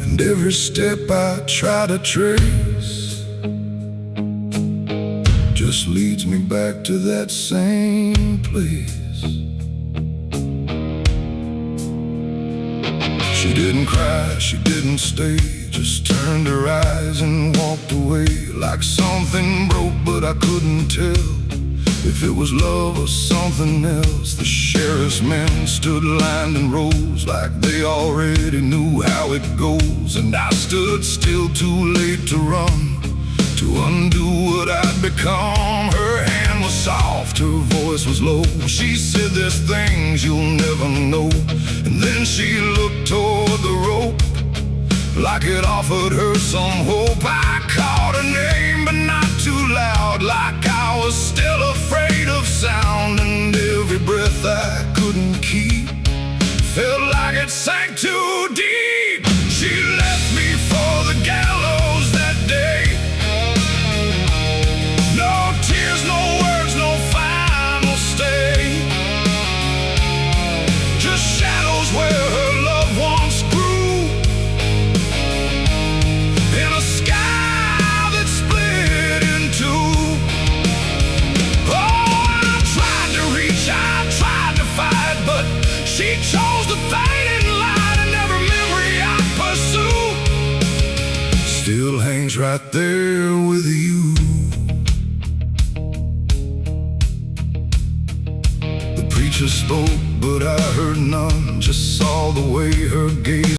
And every step I try to trace just leads me back to that same place. She didn't cry, she didn't stay, just turned her eyes and walked away. Like something broke, but I couldn't tell if it was love or something else. The sheriff's men stood lined in rows, like they already knew how it goes. And I stood still, too late to run, to undo what I'd become. Her hand was soft, her voice was low. She said, there's things you'll never know. And then she looked toward the rope, like it offered her some hope. I called her name, but not too loud, like I was still afraid of sound. And every breath I couldn't keep felt like it sank too deep. She left me for the gallows that day. No tears, no words, no final stay, just shadows where her loved ones grew, in a sky that split in two. Oh, I tried to reach, I tried to fight, but she chose to fade in light. And every memory I pursue still hangs right there with you. The preacher spoke, but I heard none, just saw the way her gaze